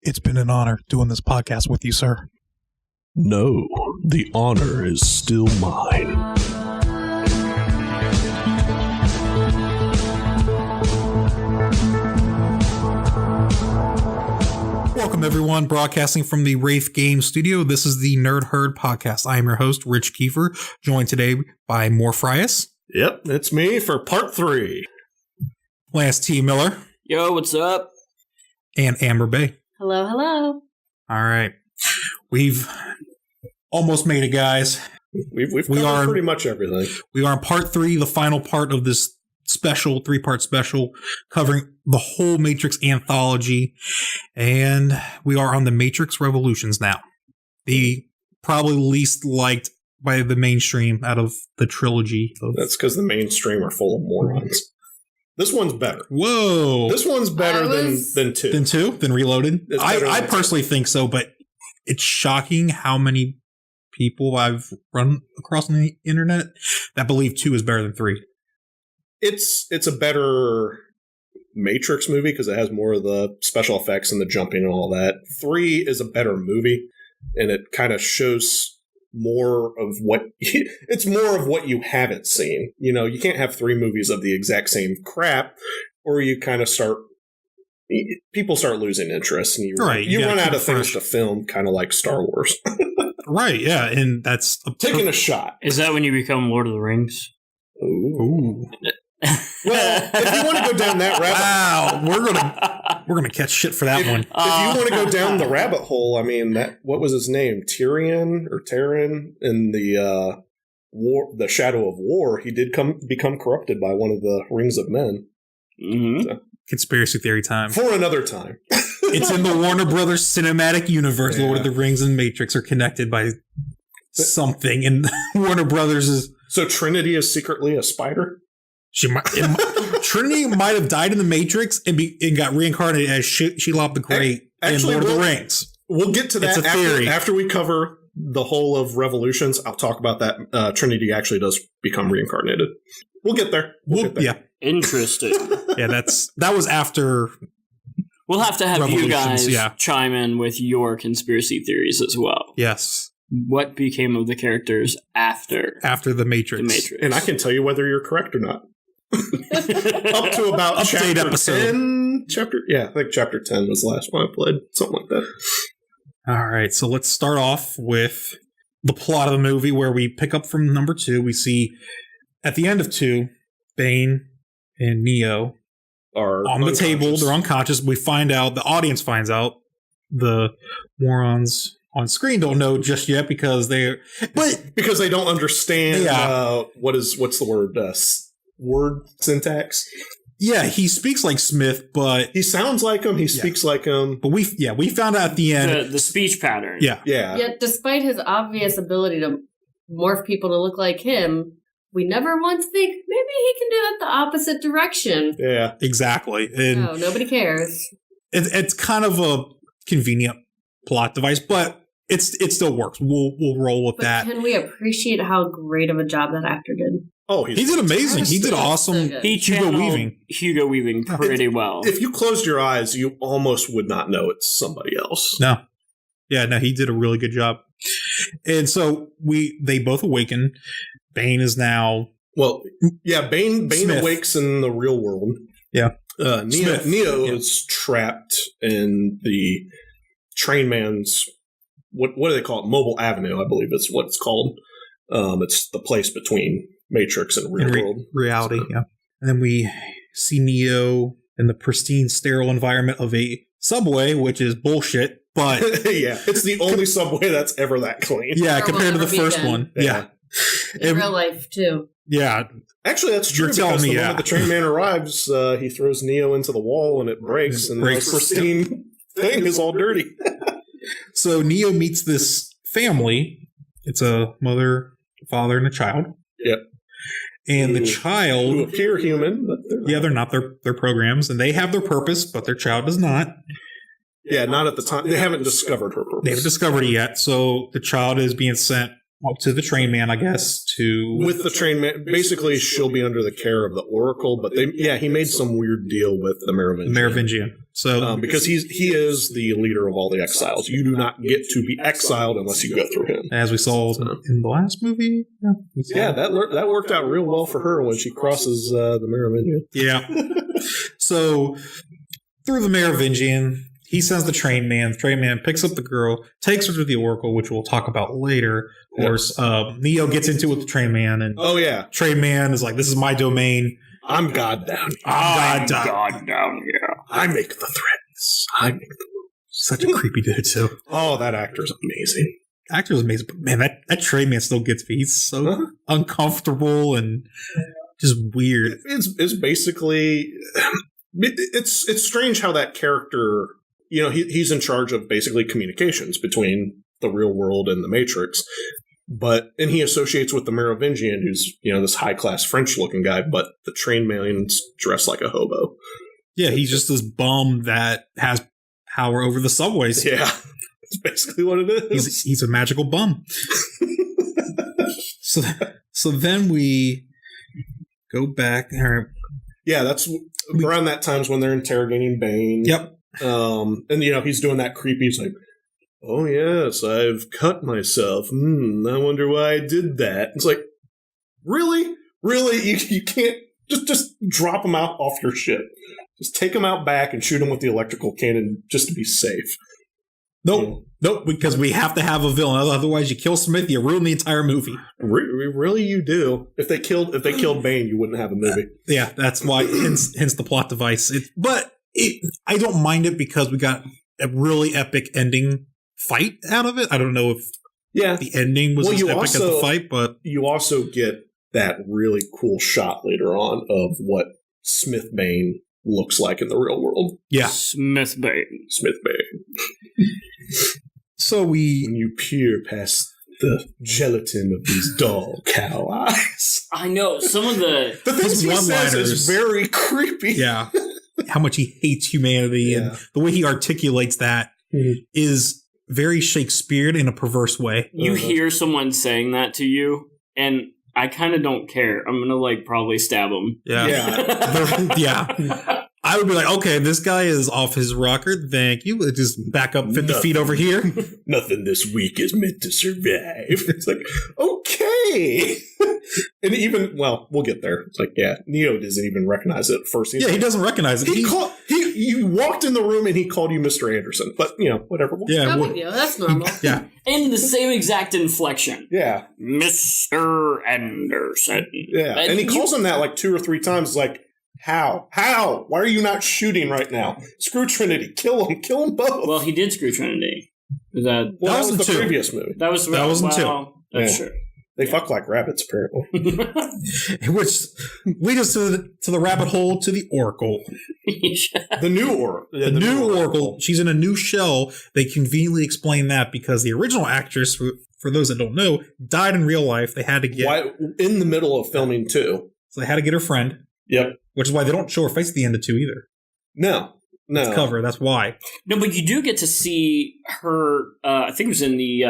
It's been an honor doing this podcast with you, sir. No, the honor is still mine. Welcome, everyone, broadcasting from the Wraith Game Studio. This is the N3rd podcast. I am your host, Rich Kiefer, joined today by Morpheus. Yep, it's me for part 3. Lance T. Miller. Yo, what's up? And Amber Bay. Hello, hello. All right. We've almost made it, guys. We've covered pretty much everything. We are in part 3, the final part of this special, 3-part special, covering the whole Matrix anthology. And we are on the Matrix Revolutions now. The probably least liked by the mainstream out of the trilogy. That's because the mainstream are full of morons. This one's better. Whoa. This one's better than 2. Than 2? Than Reloaded? I personally think so, but it's shocking how many people I've run across on the internet that believe 2 is better than 3. It's a better Matrix movie because it has more of the special effects and the jumping and all that. 3 is a better movie, and it kind of shows more of what it's more of what you haven't seen. You know, you can't have 3 movies of the exact same crap, or you kind of people start losing interest, and you run out of things to film, kind of like Star Wars. Right, yeah, and that's taking a shot. Is that when you become Lord of the Rings? Ooh. Well, if you want to go down that we're gonna catch shit for that one. If you want to go down the rabbit hole, I mean, what was his name? Tyrion in the the Shadow of War. He did become corrupted by one of the Rings of Men. Mm-hmm. So, conspiracy theory time for another time. It's in the Warner Brothers cinematic universe. Yeah. Lord of the Rings and Matrix are connected by something, and Warner Brothers is. So Trinity is secretly a spider. Trinity might have died in the Matrix and got reincarnated as Shelob the Great in Lord of the Rings. We'll get to that after we cover the whole of Revolutions. I'll talk about that. Trinity actually does become reincarnated. We'll get there. Yeah. Interesting. Yeah, that was after. We'll have to have you guys chime in with your conspiracy theories as well. Yes. What became of the characters after the Matrix? And I can tell you whether you're correct or not. Up to about chapter 10. I think chapter 10 was the last one I played. Something like that. All right, so let's start off with the plot of the movie where we pick up from number 2. We see at the end of 2, Bane and Neo are on the table. They're unconscious. We find out, the audience finds out, the morons on screen don't know just yet because they don't understand what's the word word syntax. Yeah, he speaks like Smith, but he sounds like him. He speaks like him. But we found out at the end the speech pattern. Yeah. Yet, despite his obvious ability to morph people to look like him, we never once think maybe he can do that the opposite direction. Yeah, exactly. And no, nobody cares. It's kind of a convenient plot device, but it still works. We'll roll with that. Can we appreciate how great of a job that actor did? Oh, he did amazing. He did awesome. So he channeled Hugo Weaving pretty well. If you closed your eyes, you almost would not know it's somebody else. No. Yeah, no, he did a really good job. And so they both awaken. Bane is now... Well, yeah, Bane awakes in the real world. Yeah. Neo is trapped in the train man's... What do they call it? Mobile Avenue, I believe is what it's called. It's the place between Matrix and real world. Reality, yeah. And then we see Neo in the pristine, sterile environment of a subway, which is bullshit, but... yeah, it's the only subway that's ever that clean. Yeah, compared to the first one. Yeah. In real life, too. Yeah. Actually, that's true. The moment the train man arrives, he throws Neo into the wall and it breaks, and the pristine thing is all dirty. So Neo meets this family. It's a mother, father, and a child. Yep. And the child... Who appear human. But they're not. They're programs, and they have their purpose, but their child does not. Yeah, not at the time. They haven't discovered her purpose. They haven't discovered it yet, so the child is being sent up to the train man, I guess, with the train man. Basically, she'll be under the care of the Oracle, but he made some weird deal with the Merovingian. So because he is the leader of all the exiles. You do not get to be exiled unless you go through him. As we saw in the last movie. Yeah, that worked out real well for her when she crosses the Merovingian. Yeah. So through the Merovingian, he sends the train man. The train man picks up the girl, takes her to the Oracle, which we'll talk about later. Of course, Neo gets into it with the train man, and train man is like, "This is my domain. I'm God down here. I'm God down here. I make the threats. I make the rules." Such a creepy dude, too. Oh, that actor's amazing. Actor's amazing, but man, that train man still gets me. He's so uncomfortable and just weird. It's basically it's strange how that character, he's in charge of basically communications between the real world and the Matrix. And he associates with the Merovingian, who's, this high-class French-looking guy, but the train man's dressed like a hobo. Yeah, he's just this bum that has power over the subways. Yeah, that's basically what it is. He's a magical bum. So then we go back. Yeah, that's around that time's when they're interrogating Bane. Yep. And, he's doing that creepy, he's like, "Oh, yes, I've cut myself. I wonder why I did that." It's like, really? Really? You can't just drop him out off your ship. Just take him out back and shoot him with the electrical cannon just to be safe. Nope, because we have to have a villain. Otherwise, you kill Smith, you ruin the entire movie. Really, you do. If they killed Bane, you wouldn't have a movie. Yeah, that's why. hence the plot device. I don't mind it because we got a really epic ending fight out of it. I don't know if the ending was as epic as the fight, but you also get that really cool shot later on of what Smith Bane looks like in the real world. Yeah. Smith Bane. So when you peer past the gelatin of these dull cow eyes. I know, some of the things he says is very creepy. Yeah. How much he hates humanity and the way he articulates that is very Shakespearean in a perverse way. You hear someone saying that to you, and I kind of don't care. I'm gonna probably stab him. Yeah. Yeah. I would be like, okay, this guy is off his rocker. Thank you. Just back up 50 feet over here. Nothing this week is meant to survive. It's like, okay. And even, we'll get there. It's like, Neo doesn't even recognize it at first. He doesn't recognize it. You walked in the room and he called you Mr. Anderson. But, whatever. That's normal. Yeah. In the same exact inflection. Yeah. Mr. Anderson. Yeah. And he calls him that 2 or 3 times. Like, how? Why are you not shooting right now? Screw Trinity. Kill him both. Well, he did screw Trinity. That was the previous movie. That was 2. That's true. They fuck like rabbits, apparently. Which leads us to the rabbit hole to the Oracle. The new Oracle. The new Oracle. She's in a new shell. They conveniently explain that because the original actress, for those that don't know, died in real life. They had to get... in the middle of filming 2. So they had to get her friend. Yep. Which is why they don't show her face at the end of 2 either. No. It's cover. That's why. No, but you do get to see her. I think it was in the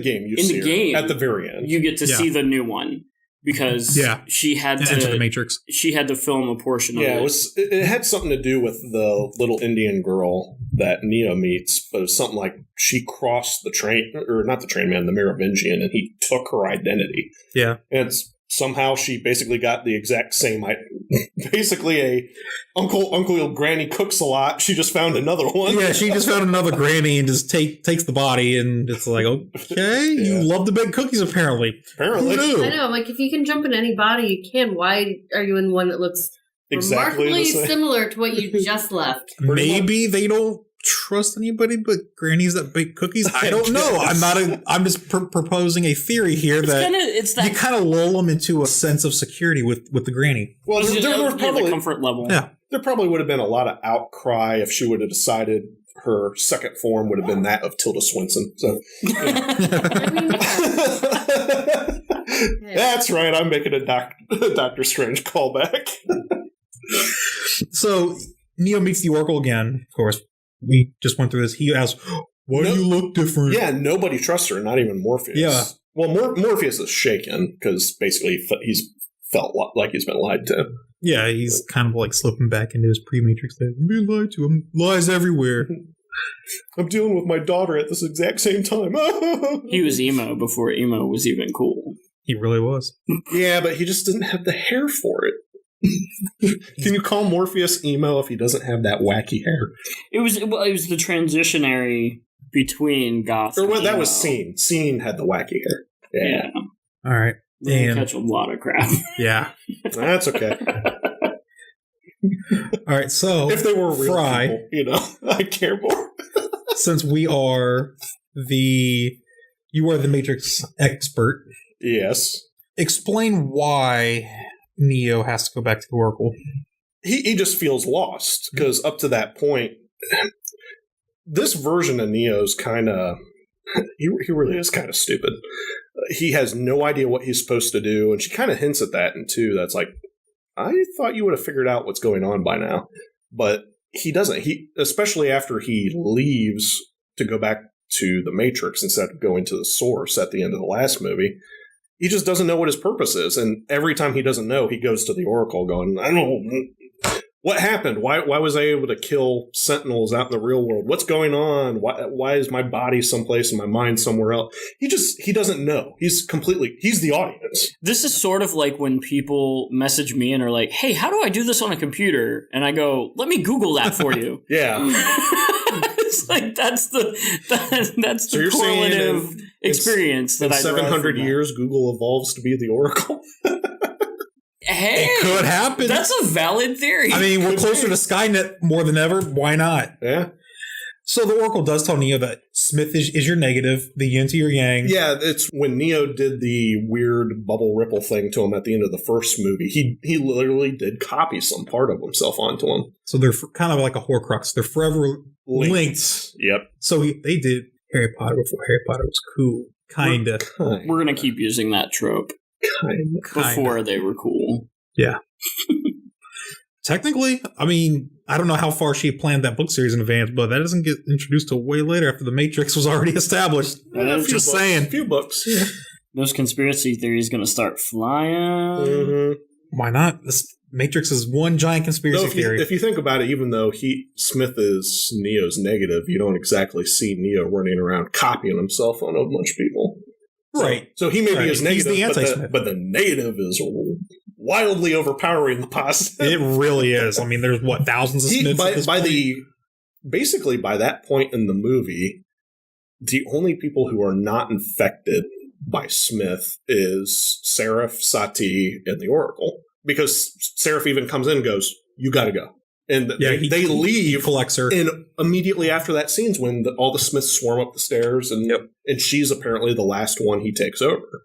game. Game at the very end, you get to see the new one because she had to enter the Matrix. She had to film a portion of it. It had something to do with the little Indian girl that Neo meets, but it was something like she crossed the train, or not the train man, the Merovingian, and he took her identity. Yeah, and somehow she basically got the exact same. Basically, a Uncle Granny cooks a lot. She just found another one. Yeah, she just found another granny and just takes the body, and it's like, okay, you love to bake cookies apparently. I know. Like, if you can jump in any body, you can. Why are you in one that looks remarkably similar to what you just left? Maybe they don't trust anybody but grannies that bake cookies. I don't know. I'm just proposing a theory here that you kind of lull them into a sense of security with the granny. Well, there were probably the comfort level. Yeah, there probably would have been a lot of outcry if she would have decided her second form would have been that of Tilda Swinton. So that's right. I'm making a Doctor Strange callback. So Neo meets the Oracle again, of course. We just went through this. He asks, why do you look different? Yeah, nobody trusts her, not even Morpheus. Yeah. Well, Morpheus is shaken because basically he's felt like he's been lied to. Yeah, he's kind of like slipping back into his pre-Matrix days. I'm being lied to. Lies everywhere. I'm dealing with my daughter at this exact same time. He was emo before emo was even cool. He really was. Yeah, but he just didn't have the hair for it. Can you call Morpheus emo if he doesn't have that wacky hair? It was the transitionary between goth. Or well, and that emo. was Scene. Scene had the wacky hair. Yeah. All right. They catch a lot of crap. Yeah. That's okay. All right. So if they were real Fry, people, you know, I care more. Since you are the Matrix expert. Yes. Explain why Neo has to go back to the Oracle. He just feels lost because up to that point, this version of Neo's kind of he really is kind of stupid. He has no idea what he's supposed to do, and she kind of hints at that in 2. That's like, I thought you would have figured out what's going on by now, but he doesn't. He, especially after he leaves to go back to the Matrix instead of going to the Source at the end of the last movie. He just doesn't know what his purpose is, and every time he doesn't know, he goes to the Oracle going, I don't know, what happened? Why was I able to kill Sentinels out in the real world? What's going on? Why is my body someplace and my mind somewhere else? He doesn't know. He's the audience. This is sort of like when people message me and are like, hey, how do I do this on a computer? And I go, let me Google that for you. Yeah. It's like that's the So you're correlative experience that I 700 years Google evolves to be the Oracle. Hey, it could happen. That's a valid theory. I mean, we're closer to Skynet more than ever. Why not? Yeah. So the Oracle does tell Neo that Smith is your negative, the yin to your yang. Yeah, it's when Neo did the weird bubble ripple thing to him at the end of the first movie. He literally did copy some part of himself onto him. So they're kind of like a Horcrux. They're forever linked. Yep. So they did Harry Potter before Harry Potter was cool. Kinda. We're going to keep using that trope. Kinda. Before they were cool. Yeah. Technically, I mean, I don't know how far she planned that book series in advance, but that doesn't get introduced till way later after the Matrix was already established. Just saying. A few books. Yeah. Those conspiracy theories going to start flying. Mm-hmm. Why not? This Matrix is one giant conspiracy theory. If you think about it, even though Smith is Neo's negative, you don't exactly see Neo running around copying himself on a bunch of people. Right. So he maybe is negative, He's the anti-Smith. but the negative is wildly overpowering the positive. It really is. I mean, there's thousands of Smiths basically by that point in the movie, the only people who are not infected by Smith is Seraph, Sati, and the Oracle. Because Seraph even comes in and goes, you got to go. And they leave. Collects her. And immediately after that scene's when all the Smiths swarm up the stairs, and she's apparently the last one he takes over.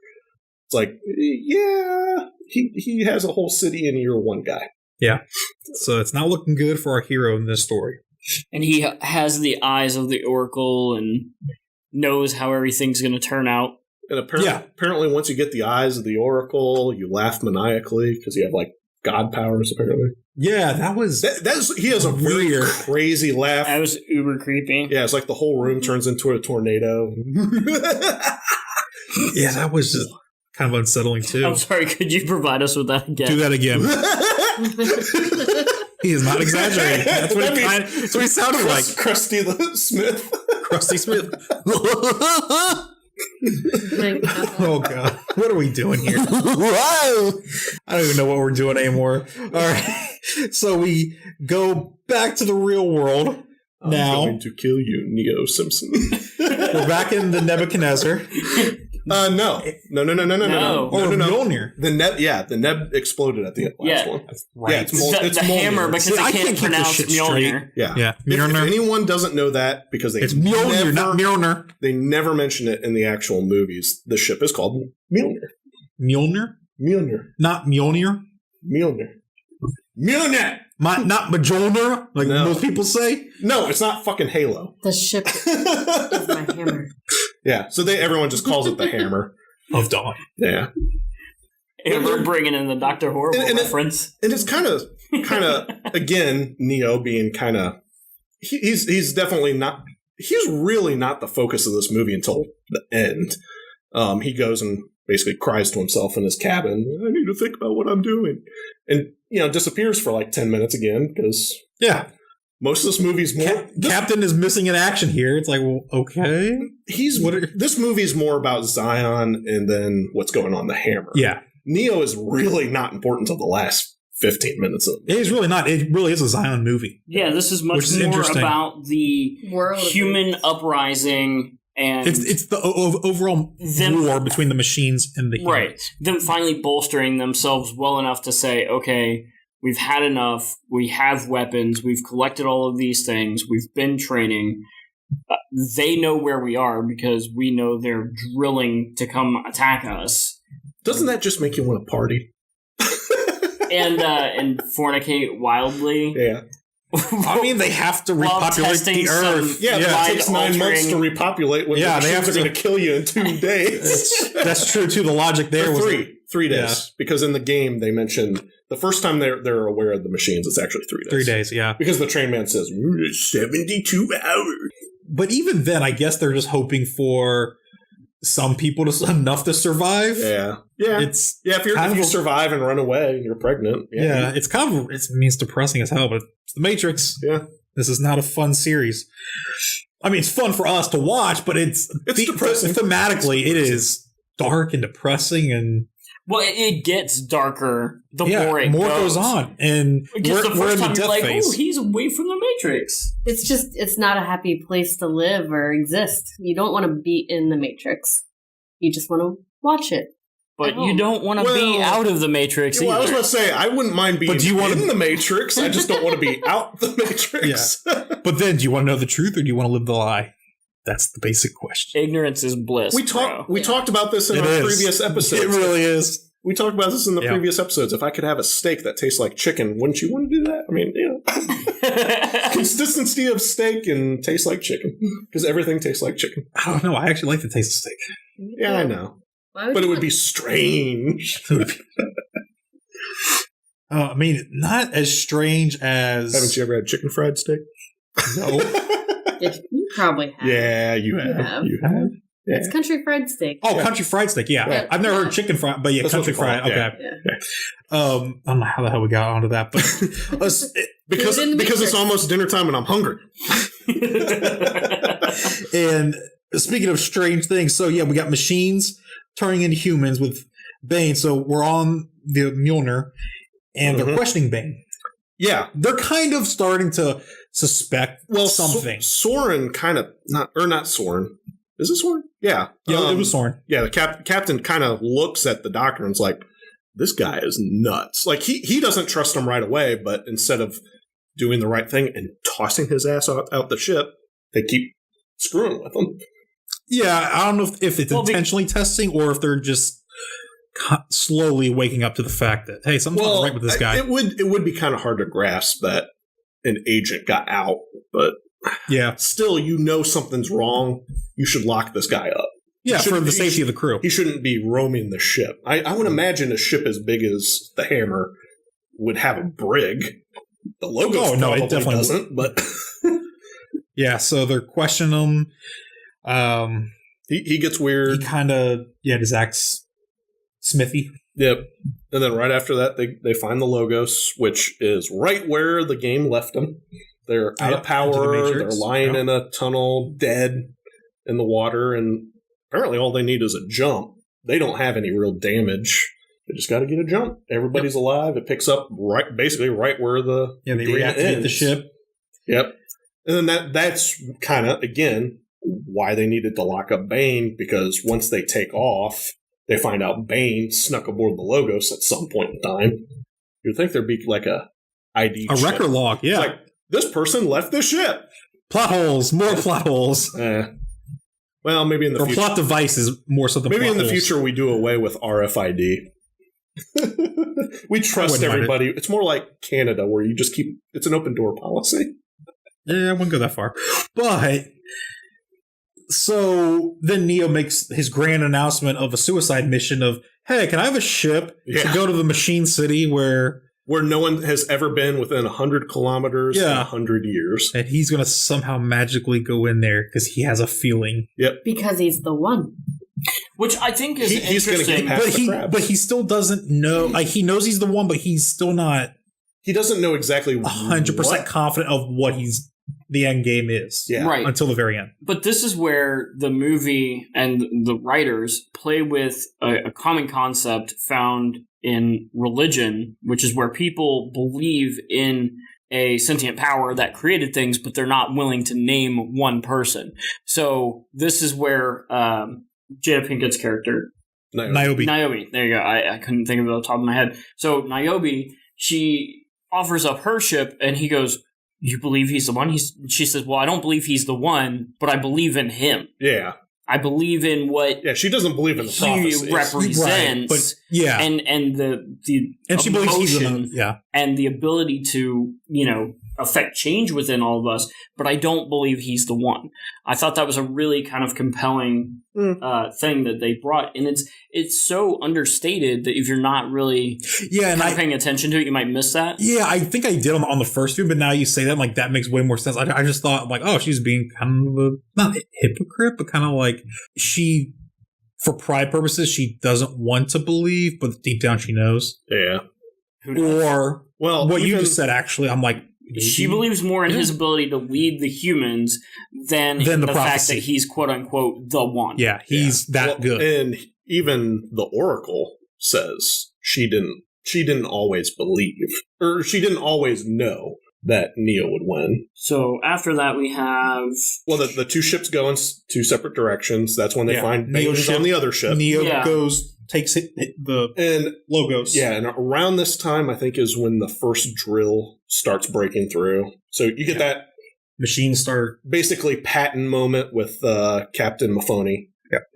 It's like, yeah, he has a whole city and you're one guy. Yeah. So it's not looking good for our hero in this story. And he has the eyes of the Oracle and knows how everything's going to turn out. And apparently once you get the eyes of the Oracle, you laugh maniacally because you have like god powers apparently. Yeah, that was... he has a very crazy laugh. That was uber creepy. Yeah, it's like the whole room turns into a tornado. Yeah, that was just kind of unsettling too. I'm sorry, could you provide us with that again? Do that again. He is not exaggerating. That's what he sounded like. Krusty the Smith. Krusty Smith. Oh God, what are we doing here? I don't even know what we're doing anymore. All right, so we go back to the real world now. I'm going to kill you, Neo Simpson. We're back in the Nebuchadnezzar. No. Oh, Mjolnir. The Neb exploded at the last one. Right. Yeah, it's the hammer because they can't pronounce Mjolnir. Yeah. Mjolnir. If anyone doesn't know that, because it's Mjolnir, not Mjolnir. They never mention it in the actual movies. The ship is called Mjolnir. Mjolnir? Mjolnir. Not Mjolnir? Mjolnir. Mjolnir! Not Mjolnir, like most people say? No, it's not fucking Halo. The ship is my hammer. Yeah, so everyone just calls it the Hammer of Dawn. Yeah. And we're bringing in the Dr. Horrible reference. And it's kind of, again, Neo being kind of... He's definitely not... He's really not the focus of this movie until the end. He goes and basically cries to himself in his cabin. I need to think about what I'm doing. and disappears for like 10 minutes again because most of this movie's more. Captain is missing in action here. It's like, well, okay. This movie's more about Zion and then what's going on the Hammer. Yeah, Neo is really not important until the last 15 minutes of it. It is really not. It really is a Zion movie. Yeah, this is much more about the world human uprising. And it's the overall war between the machines and the humans. Right. Them finally bolstering themselves well enough to say, okay, we've had enough. We have weapons. We've collected all of these things. We've been training. They know where we are because we know they're drilling to come attack us. Doesn't that just make you want to party? and fornicate wildly? Yeah. I mean, they have to repopulate the Earth. It takes 9 months to repopulate when the machines are going to kill you in 2 days. That's true, too. The logic there was... 3 days. Because in the game, they mentioned the first time they're aware of the machines, it's actually 3 days. 3 days, yeah. Because the train man says, 72 hours. But even then, I guess they're just hoping for some people enough to survive. Yeah. If you survive and run away, you're pregnant. Yeah, it's kind of depressing as hell, but it's the Matrix. Yeah. This is not a fun series. I mean, it's fun for us to watch, but it's depressing. Thematically, it is dark and depressing, and it gets darker the more goes on, and because the first time you're like, phase. oh, he's away from the Matrix. It's not a happy place to live or exist. You don't want to be in the Matrix. You just want to watch it. But you don't want to be out of the Matrix either. I was about to say, I wouldn't mind being in the Matrix. I just don't want to be out the Matrix. Yeah. But then, do you want to know the truth or do you want to live the lie? That's the basic question. Ignorance is bliss. We talked about this in our previous episodes. It really is. We talked about this in the previous episodes. If I could have a steak that tastes like chicken, wouldn't you want to do that? I mean, consistency of steak and tastes like chicken. Because everything tastes like chicken. I don't know. I actually like the taste of steak. Yeah, I know. But it would be strange. I mean, not as strange as... Haven't you ever had chicken fried steak? No. You probably have. Yeah, you have. You have. Yeah. It's country fried steak. Oh, country fried steak, yeah. I've never heard chicken fried, but that's country fried. Okay. Yeah. I don't know how the hell we got onto that, but because it's almost dinner time and I'm hungry. And speaking of strange things, so we got machines turning into humans with Bane. So we're on the Mjolnir, and they're questioning Bane. Yeah, they're kind of starting to suspect something. Soren not Soren. Is it Soren? Yeah. Yeah, it was Soren. Yeah, the captain kind of looks at the doctor and is like, this guy is nuts. Like, he doesn't trust him right away, but instead of doing the right thing and tossing his ass out the ship, they keep screwing with him. Yeah, I don't know if it's intentionally testing or if they're just slowly waking up to the fact that, hey, something's not right with this guy. It would be kind of hard to grasp that an agent got out, but still, something's wrong. You should lock this guy up. Yeah, for the safety of the crew. He shouldn't be roaming the ship. I would imagine a ship as big as the Hammer would have a brig. The logo it definitely doesn't, but... Yeah, so they're questioning him. He gets weird. He kind of, just acts smithy. Yep. And then right after that, they find the Logos, which is right where the game left them. They're out of power. They're lying in a tunnel, dead in the water, and apparently all they need is a jump. They don't have any real damage. They just got to get a jump. Everybody's alive. It picks up basically right where the they reactivate the ship. Yep. And then that's kind of, again, why they needed to lock up Bane, because once they take off, they find out Bane snuck aboard the Logos at some point in time. You'd think there'd be like a ID check. Record log, yeah. It's like, this person left the ship. Plot holes, more plot holes. Well, maybe in the future. Or plot devices, more so than maybe plot in the holes. future we do away with RFID. We trust everybody. It's more like Canada, where you just keep... It's an open door policy. Yeah, I wouldn't go that far. But... So then Neo makes his grand announcement of a suicide mission of, hey, can I have a ship to go to the machine city where no one has ever been within 100 kilometers in 100 years. And he's going to somehow magically go in there because he has a feeling. Yep. Because he's the one. Which I think is he's going to get past the crabs. But he still doesn't know. Like, he knows he's the one, but he's still not. He doesn't know exactly 100% confident of what the end game is. Yeah. Right. Until the very end. But this is where the movie and the writers play with a common concept found in religion, which is where people believe in a sentient power that created things, but they're not willing to name one person. So this is where Jada Pinkett's character, Niobe. There you go. I couldn't think of it off the top of my head. So Niobe, she offers up her ship, and he goes, "You believe he's the one?" She says, "Well, I don't believe he's the one, but I believe in him. Yeah. I believe in what she doesn't believe in the prophecies. He represents." Right. But, yeah. And the and she believes he's the yeah. And the ability to, affect change within all of us, but I don't believe he's the one. I thought that was a really kind of compelling thing that they brought, and it's so understated that if you're not really paying attention to it, you might miss that. Yeah, I think I did on the first film, but now you say that, like, that makes way more sense. I just thought, like, oh, she's being kind of not a hypocrite, but kind of like she, for pride purposes, she doesn't want to believe, but deep down she knows. Yeah. Or what you just said, actually, I'm like, she believes more in his ability to lead the humans than the fact that he's quote unquote the one. Yeah, he's that good. And even the Oracle says she didn't always believe, or she didn't always know that Neo would win. So after that, we have the two ships go in two separate directions. That's when they find Neo's on the other ship. Neo takes the logos. Yeah, and around this time, I think, is when the first drill starts breaking through. So you get that machines start basically Patton moment with Captain Mahoney.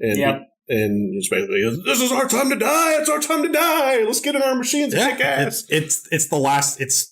Yeah. And it's basically, this is our time to die. It's our time to die. Let's get in our machines and kick ass. It's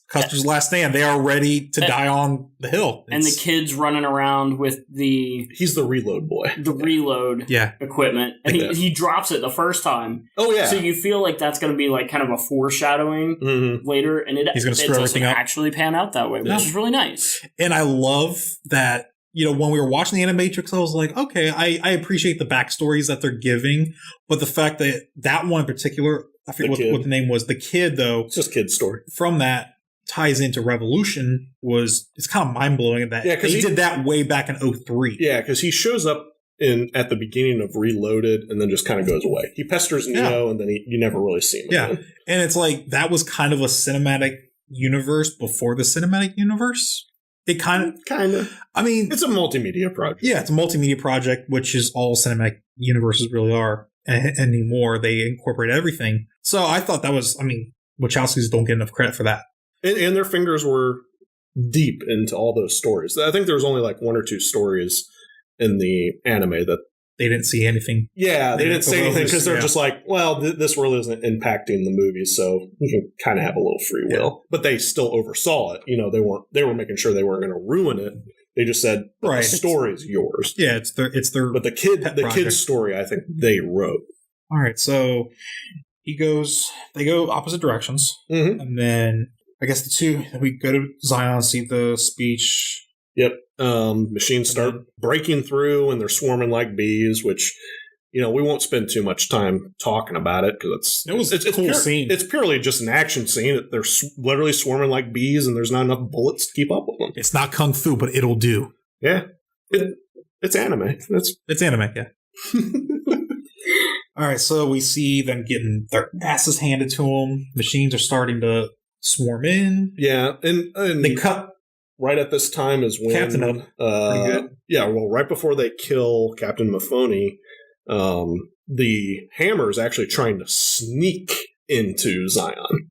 Custer's last stand. They are ready to die on the hill. And the kid's running around with he's the reload boy. The reload equipment. And he drops it the first time. Oh, yeah. So you feel like that's going to be like kind of a foreshadowing later. And he's going to screw everything up. Actually pan out that way, which is really nice. And I love that. When we were watching the Animatrix, I was like, okay, I appreciate the backstories that they're giving, but the fact that one in particular, I forget what the name was, the kid, though. It's just kid's story. From that ties into Revolution it's kind of mind-blowing that he did that way back in 2003. Yeah, because he shows up at the beginning of Reloaded and then just kind of goes away. He pesters Neo and then you never really see him again. And it's like, that was kind of a cinematic universe before the cinematic universe. It kind of. I mean, it's a multimedia project. Yeah, it's a multimedia project, which is all cinematic universes really are anymore. They incorporate everything. So I thought that was. I mean, Wachowskis don't get enough credit for that. And their fingers were deep into all those stories. I think there was only like one or two stories in the anime that they didn't see anything. Yeah, they didn't say anything because they're just like, well, this really isn't impacting the movie, so we can kind of have a little free will. But they still oversaw it. They were making sure they weren't going to ruin it. They just said, the story is yours. Yeah, it's their. But the kid's story, I think they wrote. All right, so they go opposite directions, and then I guess we go to Zion, see the speech. Yep. Machines start breaking through and they're swarming like bees, which, we won't spend too much time talking about it because it's a cool scene. It's purely just an action scene. They're literally swarming like bees and there's not enough bullets to keep up with them. It's not kung fu, but it'll do. Yeah. It's anime. It's anime, yeah. All right, so we see them getting their asses handed to them. Machines are starting to swarm in. Yeah, and they cut. Right at this time is when Captain up. Pretty good. Yeah, well, right before they kill Captain Mahoney, the Hammer is actually trying to sneak into Zion.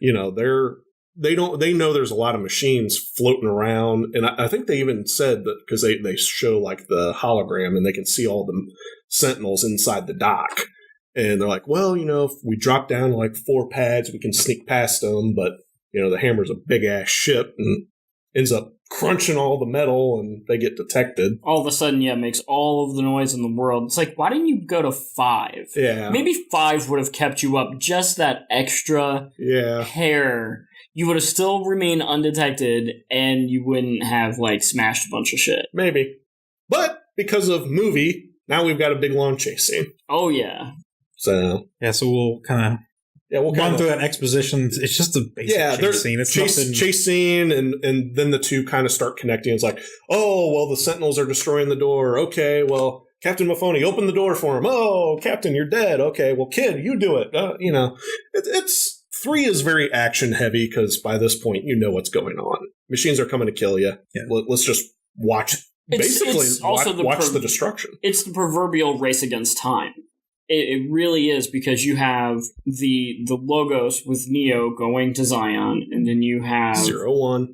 They know there's a lot of machines floating around, and I think they even said that because they show like the hologram and they can see all the Sentinels inside the dock, and they're like, well, if we drop down like 4 pads, we can sneak past them, but the Hammer's a big ass ship and ends up crunching all the metal and they get detected. All of a sudden, it makes all of the noise in the world. It's like, why didn't you go to 5? Yeah. Maybe 5 would have kept you up just that extra hair. You would have still remained undetected and you wouldn't have, smashed a bunch of shit. Maybe. But because of movie Now we've got a big lawn chase scene. Oh, yeah. So we'll kind of we'll run through that exposition. It's just a basic chase scene. It's chase scene, and then the two kind of start connecting. It's like, oh, well, the Sentinels are destroying the door. Okay, well, Captain Mafoni, open the door for him. Oh, Captain, you're dead. Okay, well, Kid, you do it. It's 3 is very action heavy because by this point you know what's going on. Machines are coming to kill you. Yeah. Let's just watch. It's also watch the destruction. It's the proverbial race against time. It really is, because you have the Logos with Neo going to Zion, and then you have 0-1.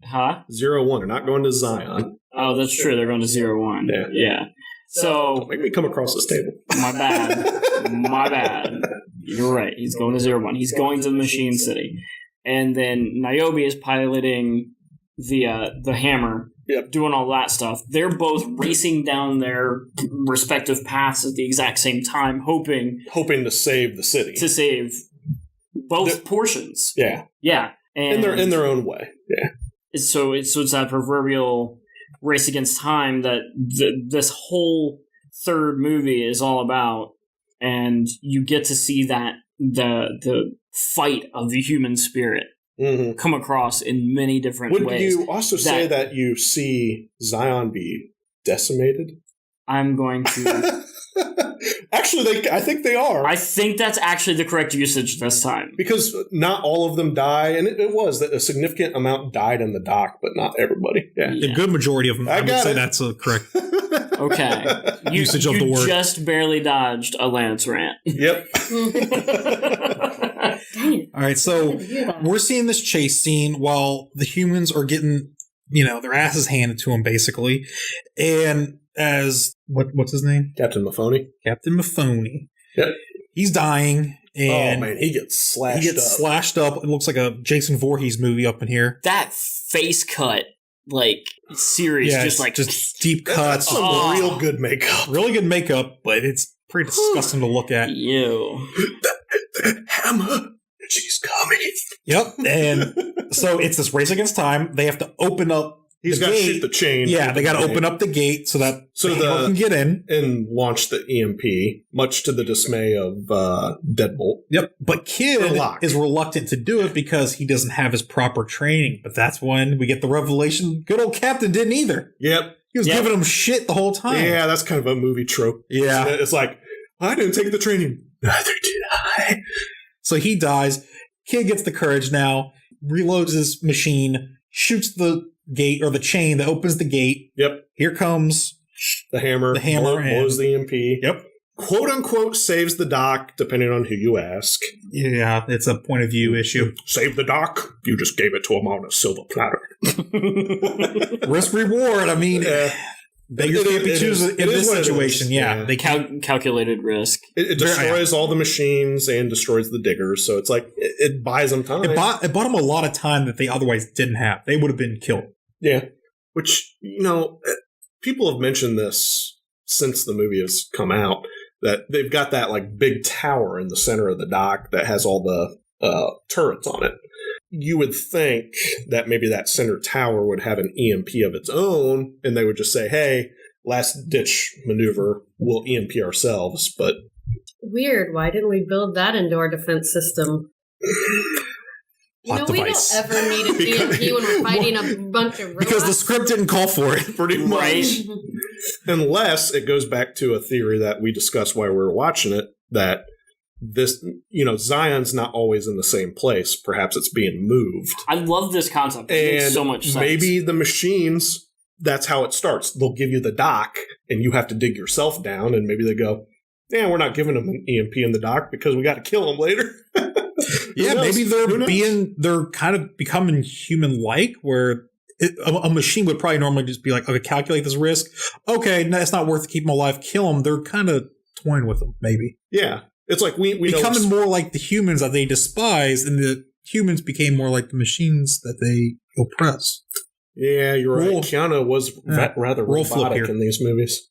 Huh? 0-1. They're not going to Zion. Oh, that's true. They're going to 0-1. Yeah. So don't make me come across this table. My bad. You're right. He's going to 0-1. He's going to the Machine City, and then Niobe is piloting the hammer. Yep. Doing all that stuff. They're both racing down their respective paths at the exact same time, hoping to save the city. To save both portions. Yeah. Yeah. And in their own way. Yeah. So it's that proverbial race against time that this whole third movie is all about. And you get to see that the fight of the human spirit. Mm-hmm. Come across in many different ways. Would you also say that you see Zion be decimated? I'm going to... Actually, I think they are. I think that's actually the correct usage this time. Because not all of them die, and it was that a significant amount died in the dock, but not everybody. Yeah. The good majority of them, I would say that's a correct okay. usage of the word. You just barely dodged a Lance rant. Yep. All right, so we're seeing this chase scene while the humans are getting, their asses handed to them, basically. And as, what's his name? Captain Mafoni. Yep. He's dying. And oh, man, he gets slashed up. It looks like a Jason Voorhees movie up in here. That face cut, series, just deep cuts. Some real good makeup. Really good makeup, but it's pretty disgusting to look at. Ew. The hammer. She's coming. Yep. And so it's this race against time. They have to open up He's got to shoot the chain. Yeah, they got to open up the gate so that the hammer can get in. And launch the EMP, much to the dismay of Deadbolt. Yep. But Kid is reluctant to do it because he doesn't have his proper training. But that's when we get the revelation good old Captain didn't either. Yep. He was giving him shit the whole time. Yeah, that's kind of a movie trope. Yeah. It's like, I didn't take the training. Neither did I. So he dies. Kid gets the courage now, reloads his machine, shoots the gate or the chain that opens the gate. Yep. Here comes the hammer. Blows the EMP. Yep. Quote unquote saves the dock, depending on who you ask. Yeah, it's a point of view issue. Save the dock? You just gave it to him on a silver platter. Risk reward. I mean, beggars can't be choosers in this situation. Yeah, they calculated risk. It destroys all the machines and destroys the diggers. So it's like it buys them time. It bought them a lot of time that they otherwise didn't have. They would have been killed. Yeah, which people have mentioned this since the movie has come out, that they've got that big tower in the center of the dock that has all the turrets on it. You would think that maybe that center tower would have an EMP of its own, and they would just say, hey, last ditch maneuver, we'll EMP ourselves, but... Weird. Why didn't we build that into our defense system? We don't ever need an EMP when we're fighting a bunch of robots. Because the script didn't call for it, pretty much. Right. Unless it goes back to a theory that we discussed while we were watching it, that this, Zion's not always in the same place. Perhaps it's being moved. I love this concept. It makes so much sense. Maybe the machines, that's how it starts. They'll give you the dock, and you have to dig yourself down, and maybe they go, yeah, we're not giving them an EMP in the dock because we got to kill them later. Yeah, maybe they're kind of becoming human-like, where a machine would probably normally just be like, okay, calculate this risk. Okay, no, it's not worth to keep them alive. Kill them. They're kind of toying with them, maybe. Yeah. It's like we becoming more like the humans that they despise, and the humans became more like the machines that they oppress. Yeah, you're right. Keanu was rather robotic in these movies.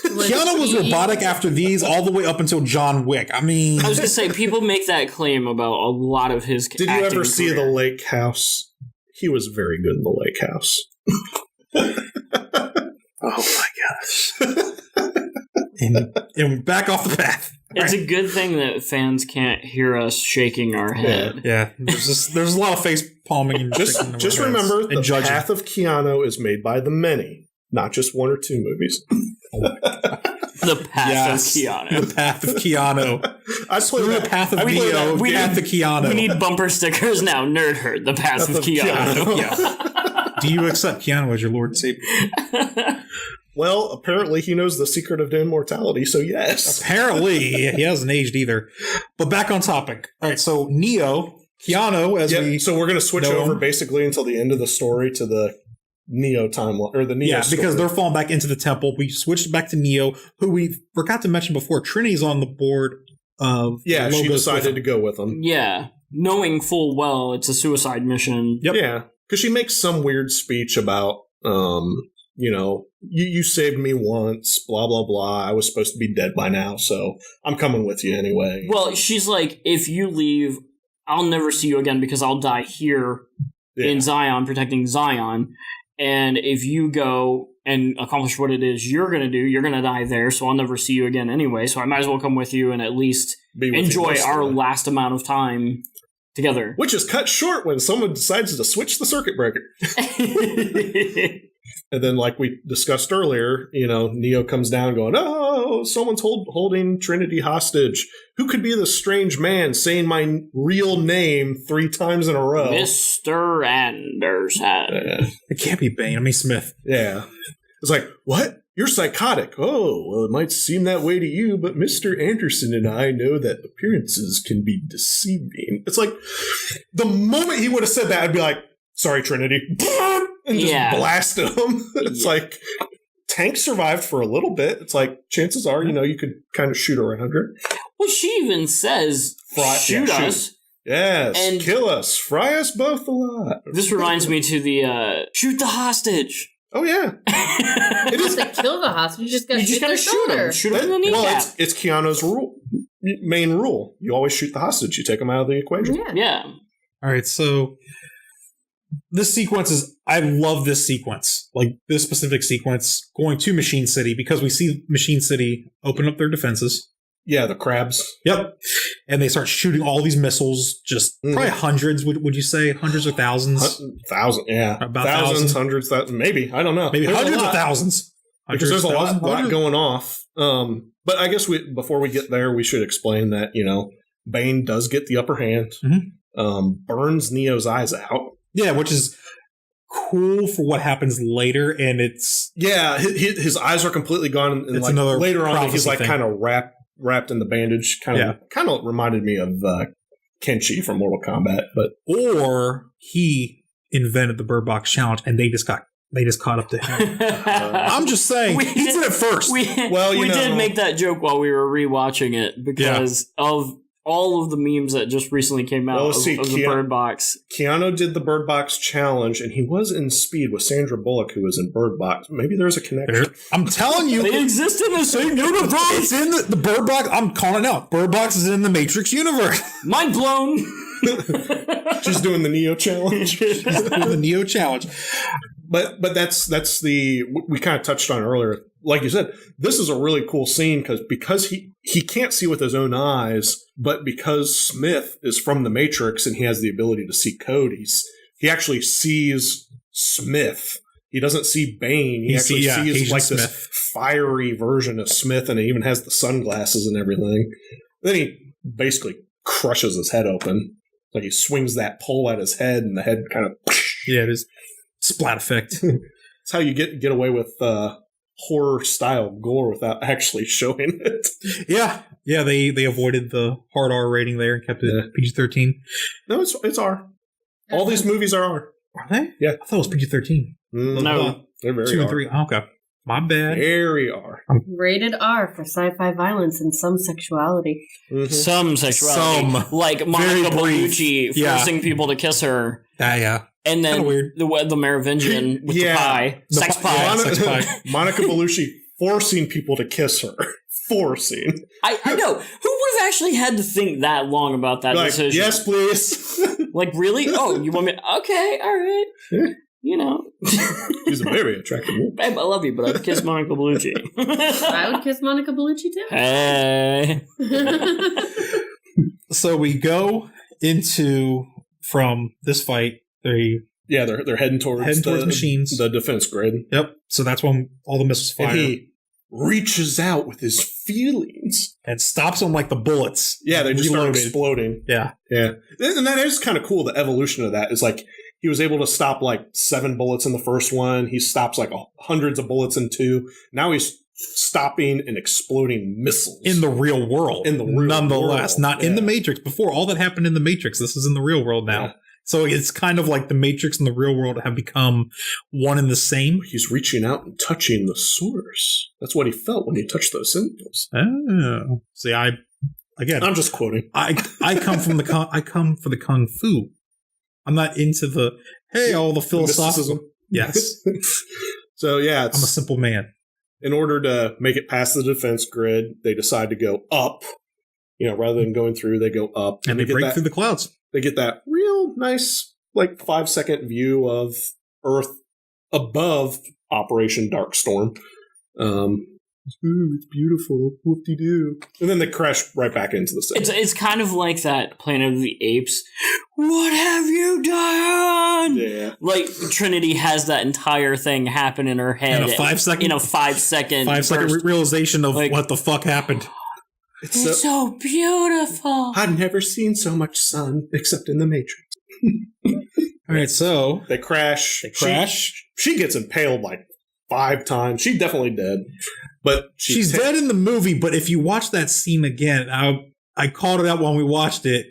Keanu was robotic after these all the way up until John Wick. I mean... I was going to say, people make that claim about a lot of his Did you ever see The Lake House? He was very good in The Lake House. Oh my gosh. and back off the path. It's a good thing that fans can't hear us shaking our head. Yeah, there's a lot of face palming. And just remember, the path of Keanu is made by the many, not just one or two movies. The path of Keanu. The path of Keanu. I play the path of Neo. The path of Keanu. We need bumper stickers now. N3rd, the path of Keanu. Yeah. Do you accept Keanu as your Lord and Savior? Well, apparently he knows the secret of immortality, so yes. Apparently. He hasn't aged either. But back on topic. All right, so Neo, Keanu, so we're going to switch over basically until the end of the story to the Neo timeline, or the Neo story. Because they're falling back into the temple. We switched back to Neo, who we forgot to mention before. Trinity's on the board of... Yeah, she decided to go with him. Yeah, knowing full well it's a suicide mission. Yep. Yeah, because she makes some weird speech about... you saved me once, blah, blah, blah. I was supposed to be dead by now, so I'm coming with you anyway. Well, she's like, if you leave, I'll never see you again because I'll die here in Zion, protecting Zion. And if you go and accomplish what it is you're going to do, you're going to die there, so I'll never see you again anyway. So I might as well come with you and at least enjoy our last amount of time together. Which is cut short when someone decides to switch the circuit breaker. And then, like we discussed earlier, Neo comes down going, oh, someone's holding Trinity hostage. Who could be this strange man saying my real name 3 times in a row? Mr. Anderson. It can't be Bane. I mean, Smith. Yeah. It's like, what? You're psychotic. Oh, well, it might seem that way to you, but Mr. Anderson and I know that appearances can be deceiving. It's like, the moment he would have said that, I'd be like, sorry, Trinity. And just blasted him. It's like, Tank survived for a little bit. It's like, chances are, you could kind of shoot around her. Well, she even says, shoot us. Yes, and kill us. Fry us both alive. This reminds me to the, shoot the hostage. Oh, yeah. It is to kill the hostage. You just got to shoot him. Shoot him in the kneecap. Well, it's Keanu's main rule. You always shoot the hostage. You take him out of the equation. Yeah. All right, so... this sequence I love this sequence, like this specific sequence, going to Machine City, because we see Machine City open up their defenses. Yeah, the crabs. Yep. And they start shooting all these missiles, just probably hundreds, would you say? Hundreds or thousands? Thousands, yeah. About thousands, hundreds, maybe. I don't know. Maybe hundreds of thousands. Because there's a lot going off. But I guess before we get there, we should explain that, Bane does get the upper hand, burns Neo's eyes out. Yeah, which is cool for what happens later, and it's... Yeah, his eyes are completely gone, and it's another later on he's kind of wrapped in the bandage. Kind of reminded me of Kenshi from Mortal Kombat, but... Or he invented the Bird Box Challenge, and they just caught up to him. I'm just saying, he did it first. We did make that joke while we were rewatching it, because of all of the memes that just recently came out of the Bird Box. Keanu did the Bird Box Challenge, and he was in Speed with Sandra Bullock, who was in Bird Box. Maybe there's a connection. I'm telling you. They exist in the same universe. It's in the Bird Box. I'm calling it out. Bird Box is in the Matrix universe. Mind blown. She's doing the Neo Challenge. But that's we kind of touched on earlier. Like you said, this is a really cool scene because he can't see with his own eyes, but because Smith is from the Matrix and he has the ability to see code, he actually sees Smith. He doesn't see Bane. He actually sees like Smith. This fiery version of Smith, and he even has the sunglasses and everything. Then he basically crushes his head open. Like he swings that pole at his head, and the head kind of... Yeah, it is. Splat effect. It's how you get away with horror-style gore without actually showing it. Yeah. Yeah, they avoided the hard R rating there and kept it PG-13. No, it's R. All these movies are R. Are they? Yeah. I thought it was PG-13. No. They're very 2 and R. 3. Oh, okay. My bad. Very R. Rated R for sci-fi violence and some sexuality. Mm-hmm. Some sexuality. Like Monica Bellucci forcing people to kiss her. Yeah. And then the Merovingian with the pie. Sex pie. Monica Bellucci forcing people to kiss her. Forcing. I know. Who would have actually had to think that long about that decision? Yes, please. Like, really? Oh, you want me? Okay, all right. you know. He's a very attractive wolf. Babe, I love you, but I'd kiss Monica Bellucci. I would kiss Monica Bellucci too. Hey. So we go into, from this fight, they're heading towards machines. The defense grid. Yep. So that's when all the missiles fire. And he reaches out with his feelings. And stops them like the bullets. Yeah, they just Reloaded. start exploding. Yeah. Yeah. And that is kind of cool. The evolution of that is like, he was able to stop like 7 bullets in the first one. He stops like hundreds of bullets in 2. Now he's stopping and exploding missiles. In the real world. Nonetheless. world. Not in the Matrix. Before, all that happened in the Matrix. This is in the real world now. Yeah. So it's kind of like the Matrix and the real world have become one and the same. He's reaching out and touching the source. That's what he felt when he touched those symbols. Oh. See, I'm just quoting. I come from I come for the kung fu. I'm not into all the philosophical. Yes. So yeah, I'm a simple man. In order to make it past the defense grid, they decide to go up. Rather than going through, they go up. And they break through the clouds. They get that real nice, 5-second view of Earth above Operation Darkstorm. Ooh, it's beautiful. Whoop-de-doo. And then they crash right back into the city. It's kind of like that Planet of the Apes. What have you done? Yeah. Like, Trinity has that entire thing happen in her head. In a 5-second? In a 5-second. 5-second realization of what the fuck happened. It's so beautiful. I've never seen so much sun except in the Matrix. All right, so they crash. She gets impaled 5 times. She's definitely dead. But she's dead in the movie, but if you watch that scene again, I called it out when we watched it.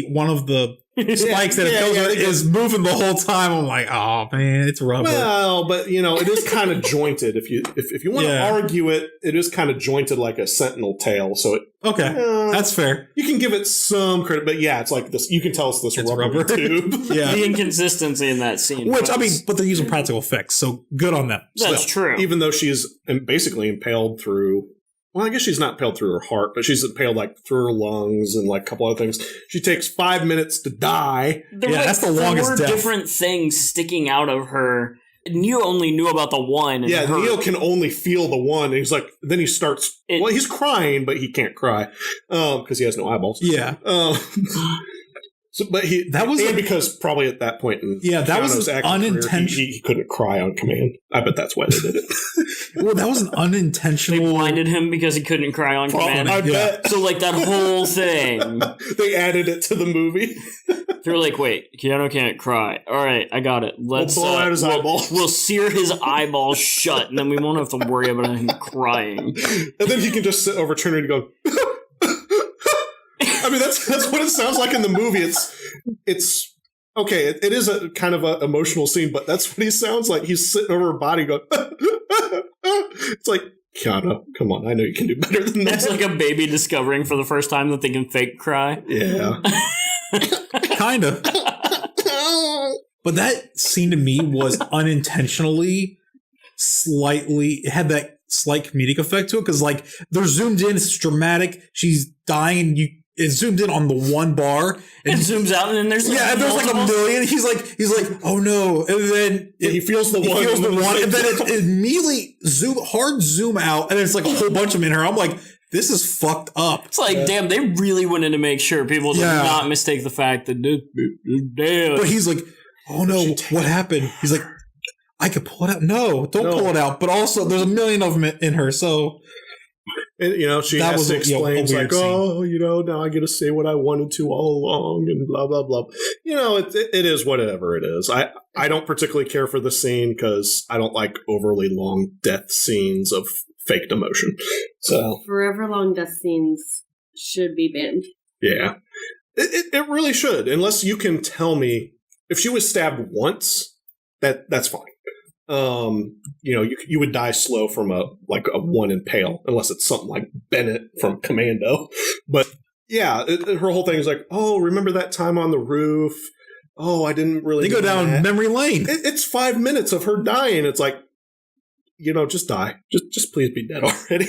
One of the spikes that it goes on is moving the whole time. I'm like, oh man, it's rubber. Well, but it is kind of jointed. If you want to argue it, it is kind of jointed like a sentinel tail. So that's fair. You can give it some credit, but it's like this. You can tell it's rubber tube. Yeah, the inconsistency in that scene. But they're using practical effects, so good on them. That's true. Even though she's basically impaled through. Well, I guess she's not impaled through her heart, but she's impaled through her lungs and a couple other things. She takes 5 minutes to die. That's the longest death. There were different things sticking out of her. Neo only knew about the one. Yeah, Neo can only feel the one. And he's then he starts. He's crying, but he can't cry because he has no eyeballs. Yeah. Because probably at that point in that was unintentional. He couldn't cry on command. I bet that's why they did it. Well, that was an unintentional. They blinded him because he couldn't cry on command. I bet. So that whole thing, they added it to the movie. They're like, wait, Keanu can't cry. All right, I got it. Let's blow out his eyeballs. We'll sear his eyeballs shut, and then we won't have to worry about him crying. And then he can just sit over Trinity and go. I mean, that's what it sounds like in the movie. It's okay. It is a kind of an emotional scene, but that's what he sounds like. He's sitting over her body going. It's like, Keanu, come on! I know you can do better than that. It's like a baby discovering for the first time that they can fake cry. Yeah, kind of. But that scene to me was unintentionally it had that slight comedic effect to it because they're zoomed in, it's dramatic. She's dying. It zoomed in on the one bar. And it zooms out, and then there's and there's a million. He's like, oh no! And then he feels the one, and then it immediately zoom out, and it's a whole bunch of them in her. I'm like, this is fucked up. It's damn, they really wanted to make sure people did not mistake the fact that damn. But he's like, oh no, what happened? He's like, I could pull it out. No, don't pull it out. But also, there's a million of them in her, so. And, she has to explain, now I get to say what I wanted to all along and blah, blah, blah. It is whatever it is. I don't particularly care for the scene because I don't like overly long death scenes of faked emotion. So forever long death scenes should be banned. Yeah. It really should. Unless you can tell me if she was stabbed once, that's fine. You would die slow from a one impale, unless it's something like Bennett from Commando. But yeah, her whole thing is oh, remember that time on the roof? Oh, I didn't really. They go down memory lane. It's 5 minutes of her dying. It's just die. Just please be dead already.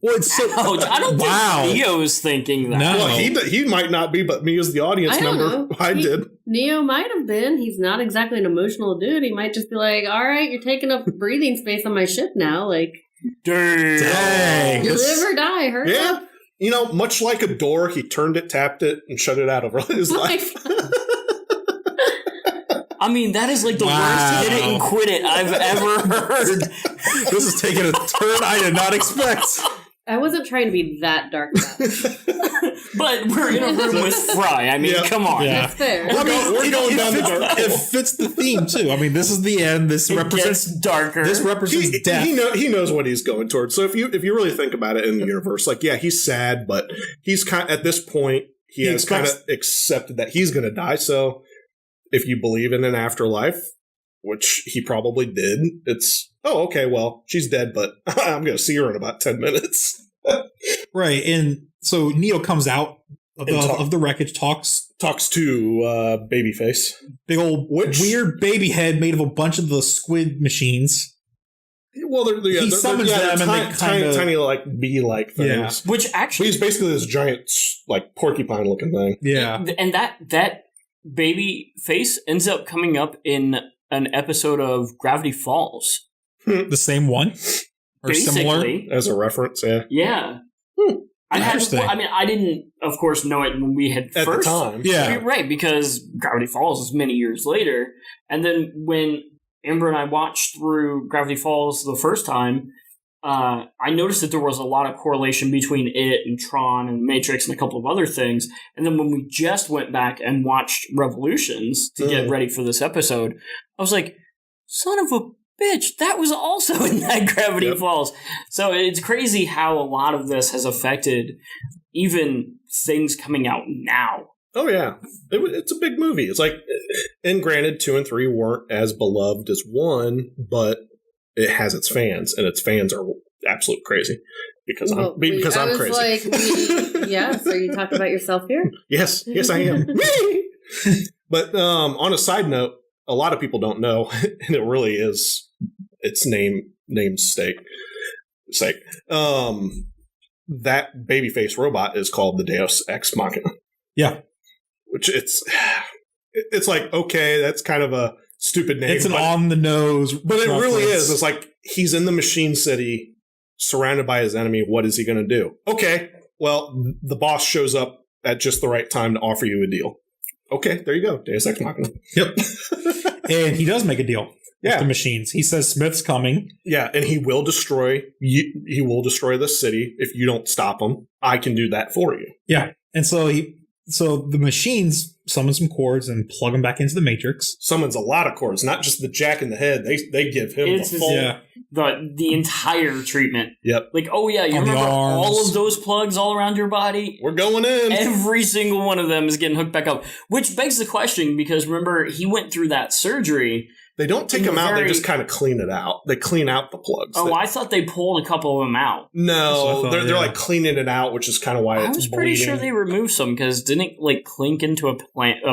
Well, it's so, I don't think Neo's thinking that. No. Well, he might not be, but me as the audience I don't member, know. I did. Neo might have been. He's not exactly an emotional dude. He might just be like, all right, you're taking up breathing space on my ship now. Like, dang. you live or die. Hurry up. Much like a door, he turned it, tapped it, and shut it out over his life. I mean, that is like the worst hit it and quit it I've ever heard. This is taking a turn I did not expect. I wasn't trying to be that dark about it. But we're in a room with Fry. I mean, come on. Yeah. That's fair. We're going down the dark. It fits the theme too. I mean, this is the end. This represents darker. This represents death. He knows what he's going towards. So if you really think about it in the universe, like, yeah, he's sad, but he's at this point he has kind of accepted that he's going to die. So if you believe in an afterlife, which he probably did, it's okay. Well, she's dead, but I'm going to see her in about 10 minutes. Right, and so Neo comes out of the wreckage, talks to Babyface, big old weird baby head made of a bunch of the squid machines. Well, he summons them and tiny like bee-like things. Yeah. Which actually, he's basically this giant like porcupine-looking thing. Yeah, and that baby face ends up coming up in an episode of Gravity Falls. The same one? Or basically, similar? As a reference, yeah. Yeah. I didn't, of course, know it when we had at first. The time. Yeah. Right, because Gravity Falls is many years later. And then when Amber and I watched through Gravity Falls the first time, I noticed that there was a lot of correlation between it and Tron and Matrix and a couple of other things. And then when we just went back and watched Revolutions to get ready for this episode, I was like, son of a bitch, that was also in that Gravity Falls. So it's crazy how a lot of this has affected even things coming out now. Oh, yeah. It's a big movie. It's like, and granted, 2 and 3 weren't as beloved as 1, but it has its fans, and its fans are absolute crazy because I'm crazy. Like, yes, are you talking about yourself here? Yes, I am. But on a side note, a lot of people don't know, and it really is its namesake. That babyface robot is called the Deus Ex Machina. Yeah, which it's like, okay, that's kind of a stupid name. It's an on the nose, but it really is. It's like he's in the machine city, surrounded by his enemy. What is he going to do? Okay, well, the boss shows up at just the right time to offer you a deal. Okay, there you go, Deus Ex Machina. Yep, and he does make a deal. With the machines. He says Smith's coming. Yeah, and he will destroy. He will destroy the city if you don't stop him. I can do that for you. Yeah, and so the machines summon some cords and plug them back into the Matrix. Summons a lot of cords, not just the jack in the head. They give him the full, the entire treatment. Yep. Like, oh yeah, you remember all of those plugs all around your body? We're going in. Every single one of them is getting hooked back up. Which begs the question, because remember, he went through that surgery. They don't take them out, they just kind of clean it out. They clean out the plugs. Oh, I thought they pulled a couple of them out. No, they're like cleaning it out, which is kind of why it's bleeding. I was pretty sure they removed some, because didn't it like clink into a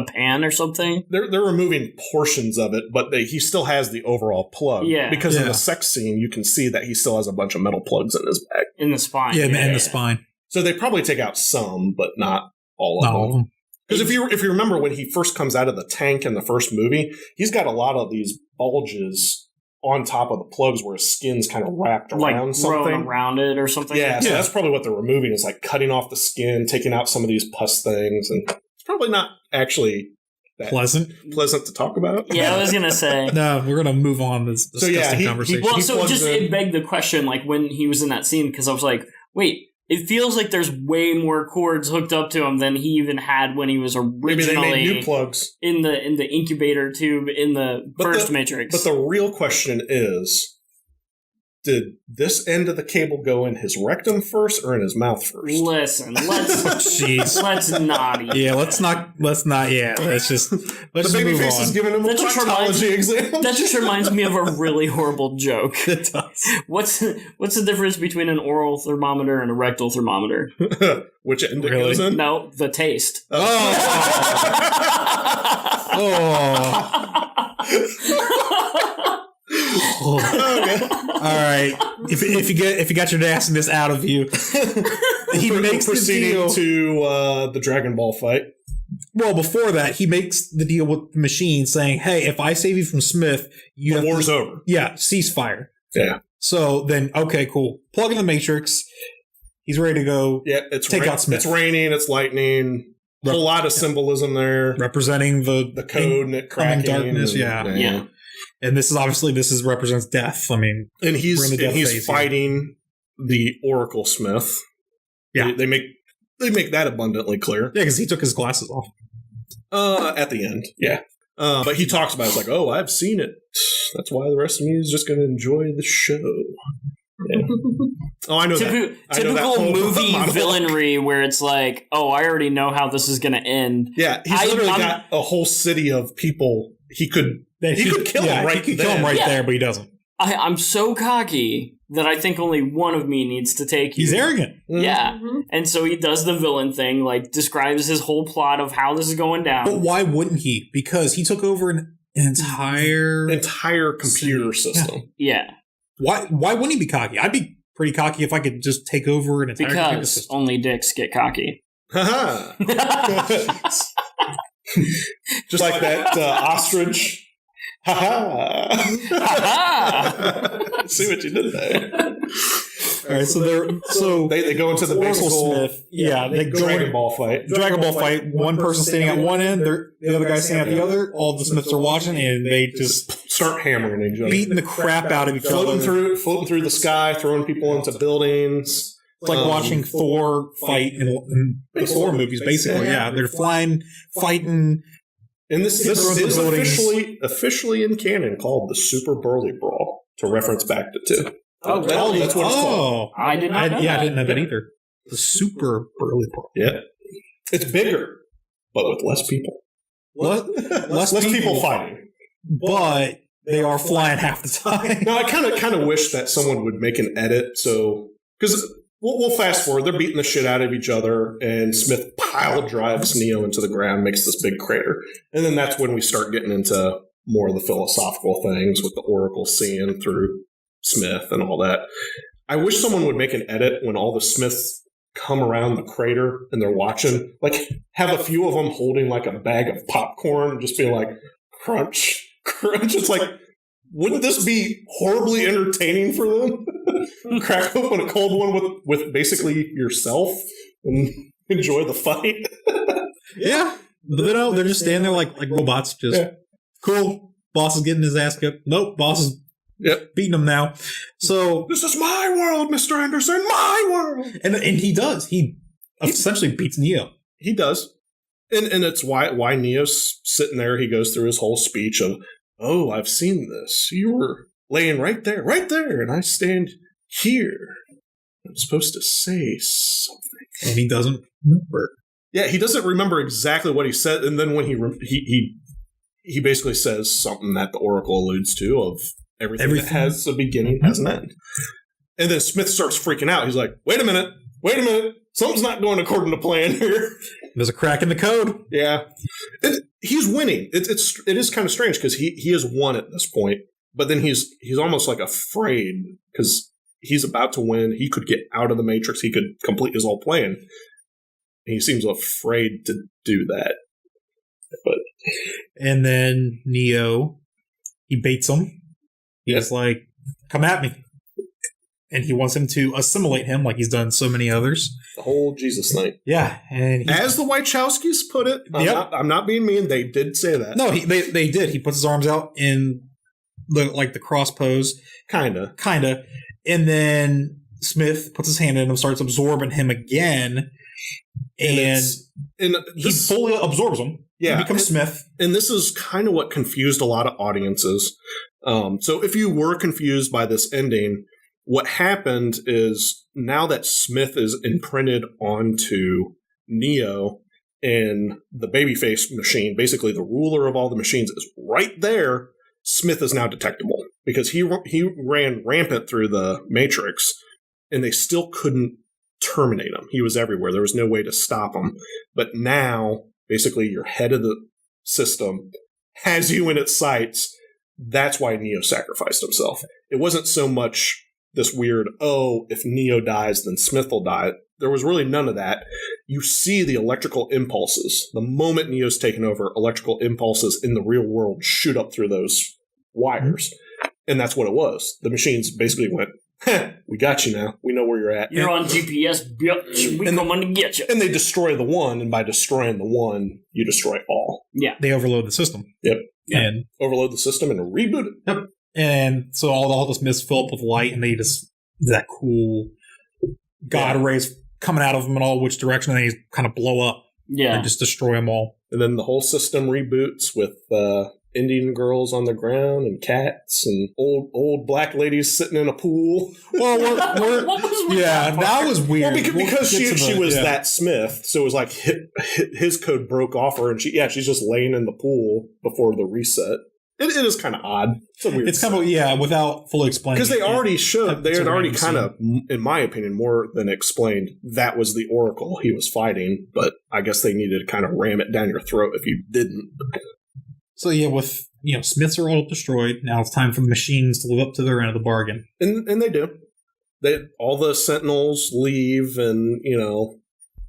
pan or something? They're removing portions of it, but he still has the overall plug. Yeah. Because in the sex scene, you can see that he still has a bunch of metal plugs in his back. In the spine. Yeah, in the spine. So they probably take out some, but not all of them. Because if you remember when he first comes out of the tank in the first movie, he's got a lot of these bulges on top of the plugs where his skin's kind of wrapped around something. Around it or something. Yeah, so that's probably what they're removing, is like cutting off the skin, taking out some of these pus things, and it's probably not actually that pleasant to talk about. Yeah, I was going to say. No, we're going to move on this disgusting conversation. It begged the question, like when he was in that scene, because I was like, wait, it feels like there's way more cords hooked up to him than he even had when he was originally Maybe they made new plugs in the incubator tube in the first Matrix. But the real question is, did this end of the cable go in his rectum first or in his mouth first? Listen, let's not. Yeah, let's not. Yeah, let's just move on. The baby face is giving him a proctology exam. That just reminds me of a really horrible joke. It does. What's the difference between an oral thermometer and a rectal thermometer? Which end it goes in? No, the taste. Okay. All right. If you got your nastiness out of you, he makes the deal to the Dragon Ball fight. Well, before that, he makes the deal with the machine, saying, "Hey, if I save you from Smith, the war's over. Yeah, ceasefire." Yeah. So then, okay, cool. Plug in the Matrix. He's ready to go. Yeah, it's take out Smith. It's raining. It's lightning. A whole lot of symbolism there, representing the code and it cracking darkness. And, yeah. And this represents death. I mean, and he's fighting the Oracle Smith. Yeah, they make that abundantly clear. Yeah, because he took his glasses off at the end. Yeah, but he talks about it's like, oh, I've seen it. That's why the rest of me is just going to enjoy the show. Yeah. Oh, I know that. Typical movie villainry where it's like, oh, I already know how this is going to end. Yeah, he's literally got a whole city of people he could kill him right there, but he doesn't. I'm so cocky that I think only one of me needs to take you. He's arrogant. Mm-hmm. Yeah. And so he does the villain thing, like describes his whole plot of how this is going down. But why wouldn't he? Because he took over an entire computer system. Yeah. Why wouldn't he be cocky? I'd be pretty cocky if I could just take over an entire computer system. Because only dicks get cocky. Just like that ostrich. See what you did there. All right, so they go into the basic Smith. Yeah, they go Dragon Ball fight. Dragon Ball fight. One person standing at one end, the other guy standing at the other. All the Smiths are watching, and they just start hammering each other, beating the crap out of each other, floating through the sky, throwing people into buildings. It's like watching Thor fight in the Thor movies, basically. Yeah, they're flying, fighting. And this is officially in canon called the Super Burly Brawl, to reference back to 2. Oh, that's what it's called. I did not know that. I didn't know that either. The Super Burly Brawl. Yeah. It's bigger, but with less people. Less people fighting. But they are flying half the time. No, I kind of wish that someone would make an edit, so... Because... We'll fast forward. They're beating the shit out of each other, and Smith pile drives Neo into the ground, makes this big crater. And then that's when we start getting into more of the philosophical things with the Oracle seeing through Smith and all that. I wish someone would make an edit when all the Smiths come around the crater and they're watching. Like, have a few of them holding like a bag of popcorn and just be like, crunch, crunch. It's like, wouldn't this be horribly entertaining for them? Crack open a cold one with basically yourself and enjoy the fight. Yeah. But they're just standing there like robots. Cool. Boss is getting his ass kicked. Nope. Boss is beating him now. So this is my world, Mr. Anderson. My world. And he does. He essentially beats Neo. He does. And it's why Neo's sitting there. He goes through his whole speech of, oh, I've seen this. You were laying right there, and I stand here. I'm supposed to say something. And he doesn't remember. Yeah, he doesn't remember exactly what he said, and then when he basically says something that the Oracle alludes to of everything that has a beginning has an end. And then Smith starts freaking out. He's like, wait a minute. Something's not going according to plan here. There's a crack in the code. Yeah. He's winning. It is kind of strange because he has won at this point, but then he's almost like afraid because he's about to win. He could get out of the Matrix. He could complete his whole plan. And he seems afraid to do that. And then Neo, he baits him. He's like, come at me. And he wants him to assimilate him like he's done so many others. The whole Jesus thing. Yeah. And as the Wachowskis put it, I'm not being mean, they did say that. No, they did. He puts his arms out in the cross pose. Kinda. And then Smith puts his hand in him, starts absorbing him again. And he fully absorbs him. Yeah. He becomes Smith. And this is kind of what confused a lot of audiences. So if you were confused by this ending, what happened is now that Smith is imprinted onto Neo and the babyface machine, basically the ruler of all the machines, is right there, Smith is now detectable because he ran rampant through the Matrix and they still couldn't terminate him. He was everywhere. There was no way to stop him. But now, basically, your head of the system has you in its sights. that's why Neo sacrificed himself. It wasn't so much this weird, if Neo dies, then Smith will die. There was really none of that. You see the electrical impulses. The moment Neo's taken over, electrical impulses in the real world shoot up through those wires. And that's what it was. The machines basically went, we got you now. We know where you're at. You're on GPS, bitch. We coming to get you. And they destroy the one, and by destroying the one, you destroy all. Yeah. They overload the system. Yep. And overload the system and reboot it. Yep. And so all this mist fill up with light, and they just, that cool God rays coming out of them in all which direction, and they kind of blow up. Yeah. And just destroy them all. And then the whole system reboots with Indian girls on the ground and cats and old black ladies sitting in a pool. Well, that was weird. Well, because she was that Smith, so it was like his code broke off her, and she's just laying in the pool before the reset. It is kind of odd. It's kind of without fully explaining. Because they had already kind of, in my opinion, more than explained that was the Oracle he was fighting. But I guess they needed to kind of ram it down your throat if you didn't. So with Smiths are all destroyed. Now it's time for the machines to live up to their end of the bargain, and they do. All the Sentinels leave, and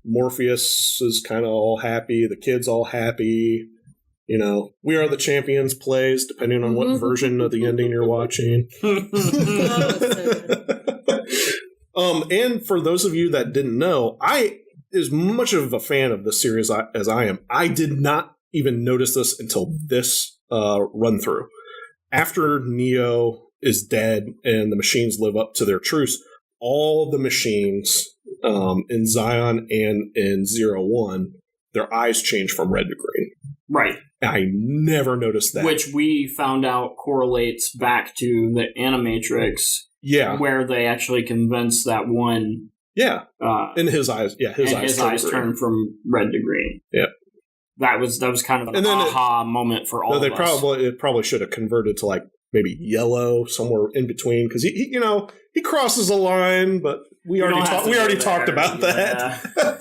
Morpheus is kind of all happy. The kids all happy. We Are the Champions plays, depending on what version of the ending you're watching. And for those of you that didn't know, as much of a fan of this series as I am, I did not even notice this until this run through. After Neo is dead and the machines live up to their truce, all the machines in Zion and in 01, their eyes change from red to green. Right. I never noticed that. Which we found out correlates back to the Animatrix. Yeah. Where they actually convinced that one. Yeah. In his eyes. Yeah. His eyes turned from red to green. Yeah. That was kind of an aha moment for all of us. It probably should have converted to like maybe yellow, somewhere in between, because he crosses a line, but we already talked about that.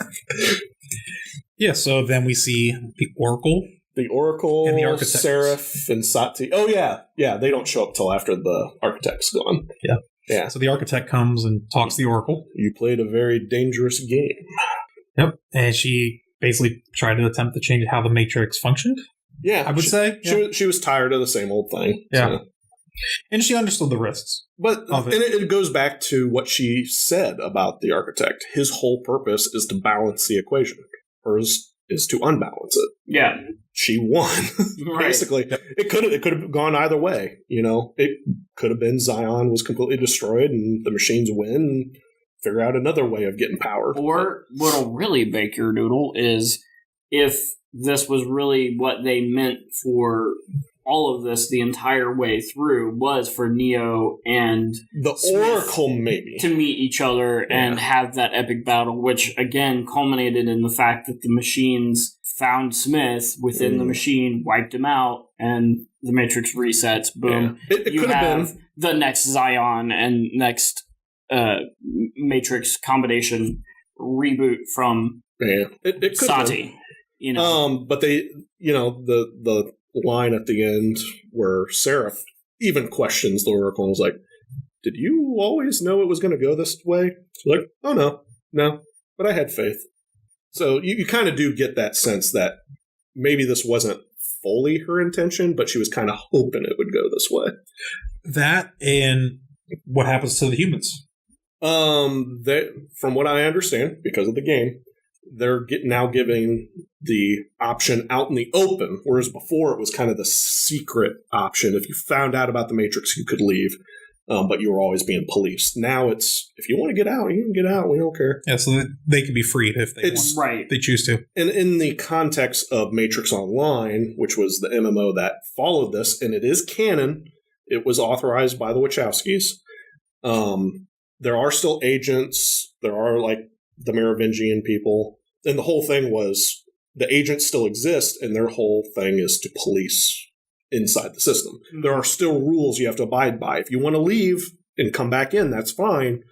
Yeah, so then we see the Oracle. The Oracle, and the Architects. Seraph, and Sati. Oh, yeah. Yeah, they don't show up till after the Architect's gone. Yeah. Yeah. So the Architect comes and talks to the Oracle. You played a very dangerous game. Yep. And she basically tried to attempt to change how the Matrix functioned. Yeah. I would say. She was tired of the same old thing. Yeah. So. And she understood the risks. But it goes back to what she said about the Architect. His whole purpose is to balance the equation. Hers is to unbalance it. Yeah. She won. Right. Basically. Yep. It could have gone either way. It could have been Zion was completely destroyed and the machines win and figure out another way of getting power. Or what'll really bake your noodle is if this was really what they meant for all of this the entire way through was for Neo and the Smith Oracle maybe to meet each other and have that epic battle, which again culminated in the fact that the machines found Smith within the machine, wiped him out, and the Matrix resets. Boom. Yeah. It you could have have been the next Zion and next Matrix combination reboot from it could Sati. But they the line at the end where Seraph even questions the Oracle and was like, did you always know it was going to go this way? She's like, oh no, but I had faith. So you kind of do get that sense that maybe this wasn't fully her intention, but she was kind of hoping it would go this way. That and what happens to the humans? From what I understand, because of the game, they're now giving the option out in the open, whereas before it was kind of the secret option. If you found out about the Matrix, you could leave, but you were always being policed. Now it's, if you want to get out, you can get out. We don't care. Yeah, so they can be freed if they want. Right. They choose to. And in the context of Matrix Online, which was the MMO that followed this, and it is canon, it was authorized by the Wachowskis. There are still agents. There are like the Merovingian people. And the whole thing was the agents still exist, and their whole thing is to police inside the system. Mm-hmm. There are still rules you have to abide by. If you want to leave and come back in, that's fine.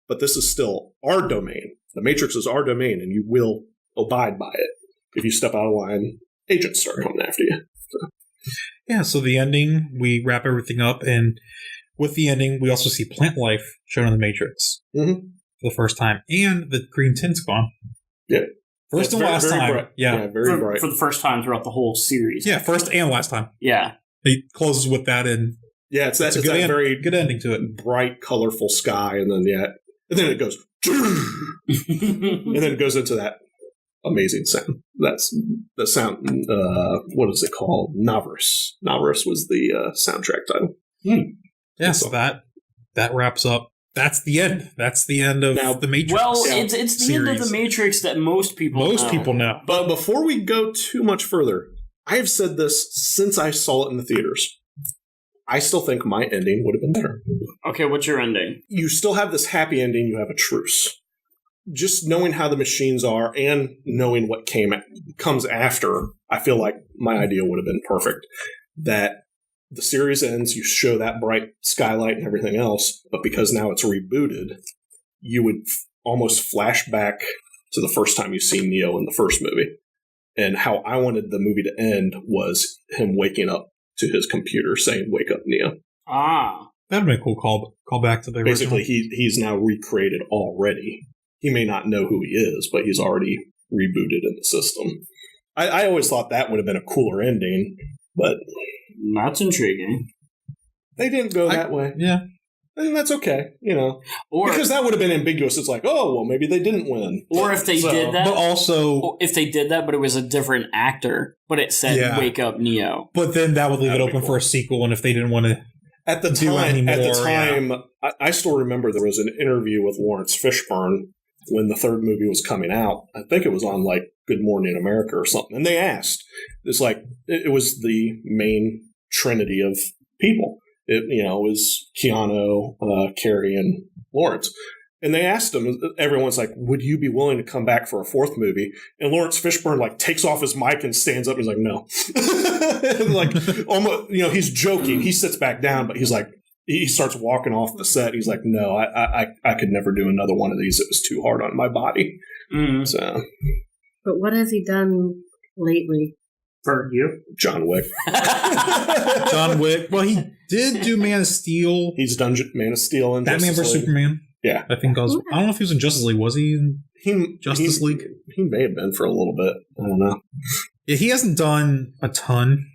But this is still our domain. The Matrix is our domain, and you will abide by it. If you step out of line, agents start coming after you. So. Yeah, so the ending, we wrap everything up, and with the ending, we also see plant life shown in the Matrix for the first time, and the green tint's gone. Yeah. First and last time. Bright. Yeah, very bright. For the first time throughout the whole series. Yeah, first and last time. Yeah. He closes with that, and it's that very good ending to it. Bright, colorful sky, and then it goes, and then it goes into that amazing sound. That's the sound. What is it called? N3rd. N3rd was the soundtrack title. Yeah, so that wraps up. That's the end. That's the end of the Matrix. Well, it's the series. End of the Matrix that most people know. But before we go too much further, I have said this since I saw it in the theaters. I still think my ending would have been better. Okay, what's your ending? You still have this happy ending. You have a truce. Just knowing how the machines are and knowing what comes after, I feel like my idea would have been perfect. That the series ends, you show that bright skylight and everything else, but because now it's rebooted, you would almost flash back to the first time you see Neo in the first movie. And how I wanted the movie to end was him waking up to his computer saying, "Wake up, Neo." Ah. That'd be a cool call back to the original. Basically, he's now recreated already. He may not know who he is, but he's already rebooted in the system. I always thought that would have been a cooler ending, but... That's intriguing. They didn't go that way. Yeah. And that's okay, because that would have been ambiguous. It's like, oh, well, maybe they didn't win. Or if they did that. But also... If they did that, but it was a different actor, but it said, "Wake up, Neo." But then that would leave it open for a sequel, and if they didn't want to At the time, I still remember there was an interview with Lawrence Fishburne when the third movie was coming out. I think it was on like Good Morning America or something. And they asked, it's like, it was the main trinity of people. It was Keanu, Carrie, and Lawrence. And they asked him, everyone's like, would you be willing to come back for a fourth movie? And Lawrence Fishburne like takes off his mic and stands up. And he's like, no. Like, almost, he's joking. He sits back down, but he's like, he starts walking off the set. He's like, no, I could never do another one of these. It was too hard on my body. Mm-hmm. So, but what has he done lately? For you? John Wick. John Wick. Well, he did do Man of Steel. He's done Man of Steel and Batman vs. Superman. Yeah. I think I don't know if he was in Justice League. Was he in Justice League? He may have been for a little bit. I don't know. Yeah, he hasn't done a ton.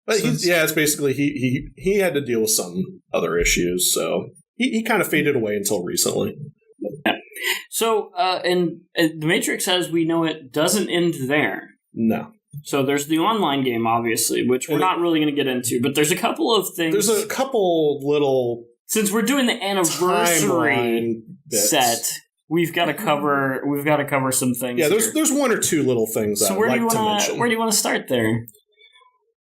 But it's basically he had to deal with some other issues, so he kind of faded away until recently. Yeah. So, and The Matrix, as we know it, doesn't end there. No. So there's the online game, obviously, which we're not really going to get into, but there's a couple of things. There's a couple little... Since we're doing the anniversary set, we've got to cover some things. Yeah, there's one or two little things that I'd like to mention. Where do you want to start there?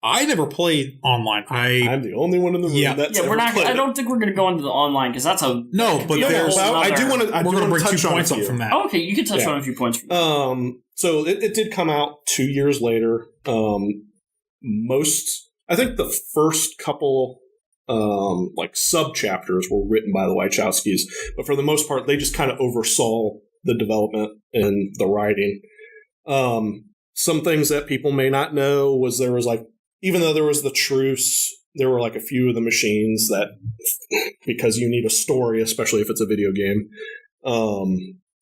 I never played online. I'm the only one in the room that's we're not. I don't think we're going to go into the online because that's a I do want to. We're going to bring 2 points up from that. Oh, okay, you can touch on a few points. So it did come out 2 years later. I think the first couple sub chapters were written by the Wachowskis, but for the most part, they just kind of oversaw the development and the writing. Some things that people may not know was there was even though there was the truce, there were a few of the machines that, because you need a story, especially if it's a video game,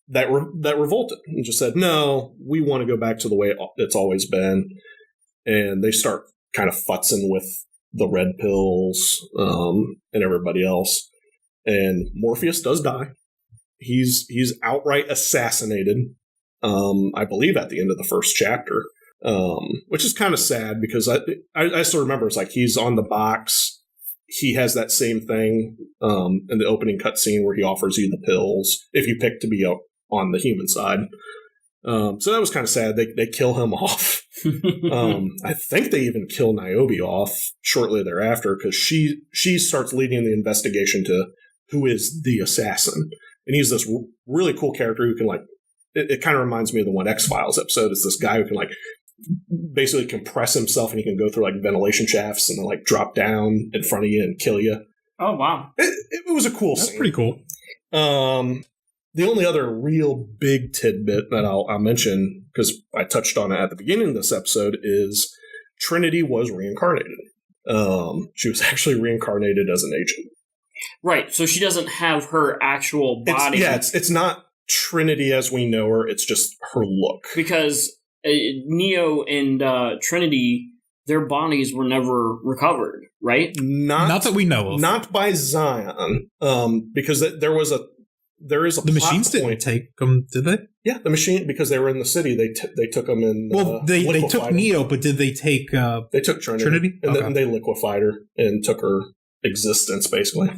that revolted and just said, no, we want to go back to the way it's always been. And they start kind of futzing with the red pills and everybody else. And Morpheus does die. He's outright assassinated, I believe, at the end of the first chapter. Which is kind of sad because I still remember it's he's on the box. He has that same thing in the opening cutscene where he offers you the pills if you pick to be on the human side. So that was kind of sad. They kill him off. I think they even kill Niobe off shortly thereafter because she starts leading the investigation to who is the assassin. And he's this really cool character who can it kind of reminds me of the one X-Files episode. It's this guy who can basically compress himself and he can go through ventilation shafts and then drop down in front of you and kill you. Oh, wow. It was a cool scene. That's pretty cool. The only other real big tidbit that I'll mention, because I touched on it at the beginning of this episode, is Trinity was reincarnated. She was actually reincarnated as an agent. Right, so she doesn't have her actual body. It's not Trinity as we know her, it's just her look. Because Neo and Trinity, their bodies were never recovered, right? Not that we know of. Not by Zion, because there is a the machines didn't take them, did they? Yeah, the machine, because they were in the city, they took them in. Well, they took Neo, but did they take? They took Trinity, and then they liquefied her and took her existence, basically.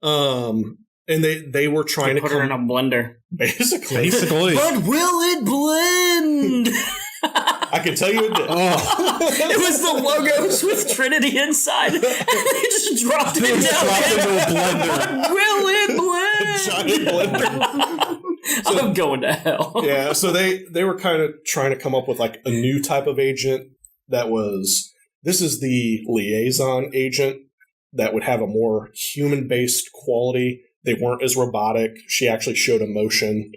And they were trying to put her in a blender, basically. But will it blend? I can tell you it did. It was the logos with Trinity inside, and they just dropped it into a blender. Will it blend? Giant blender. I'm going to hell. Yeah, so they were kind of trying to come up with like a new type of agent this is the liaison agent that would have a more human-based quality. They weren't as robotic. She actually showed emotion.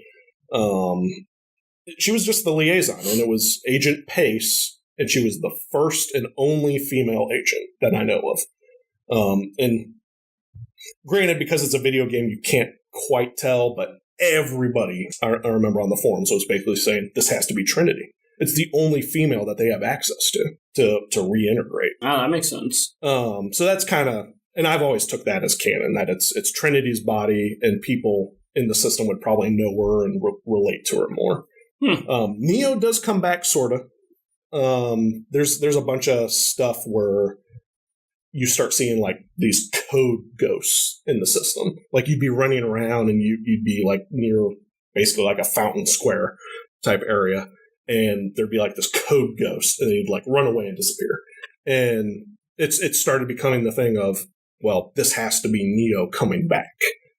She was just the liaison, and it was Agent Pace, and she was the first and only female agent that I know of. And granted, because it's a video game, you can't quite tell, but everybody, I remember on the forums, was basically saying, this has to be Trinity. It's the only female that they have access to reintegrate. Oh, that makes sense. So that's kind of, and I've always took that as canon, that it's Trinity's body, and people in the system would probably know her and relate to her more. Neo does come back, sort of. There's a bunch of stuff where you start seeing like these code ghosts in the system. Like you'd be running around and you'd be like near basically like a fountain square type area, and there'd be like this code ghost, and they'd like run away and disappear. And it started becoming the thing of, well, this has to be Neo coming back.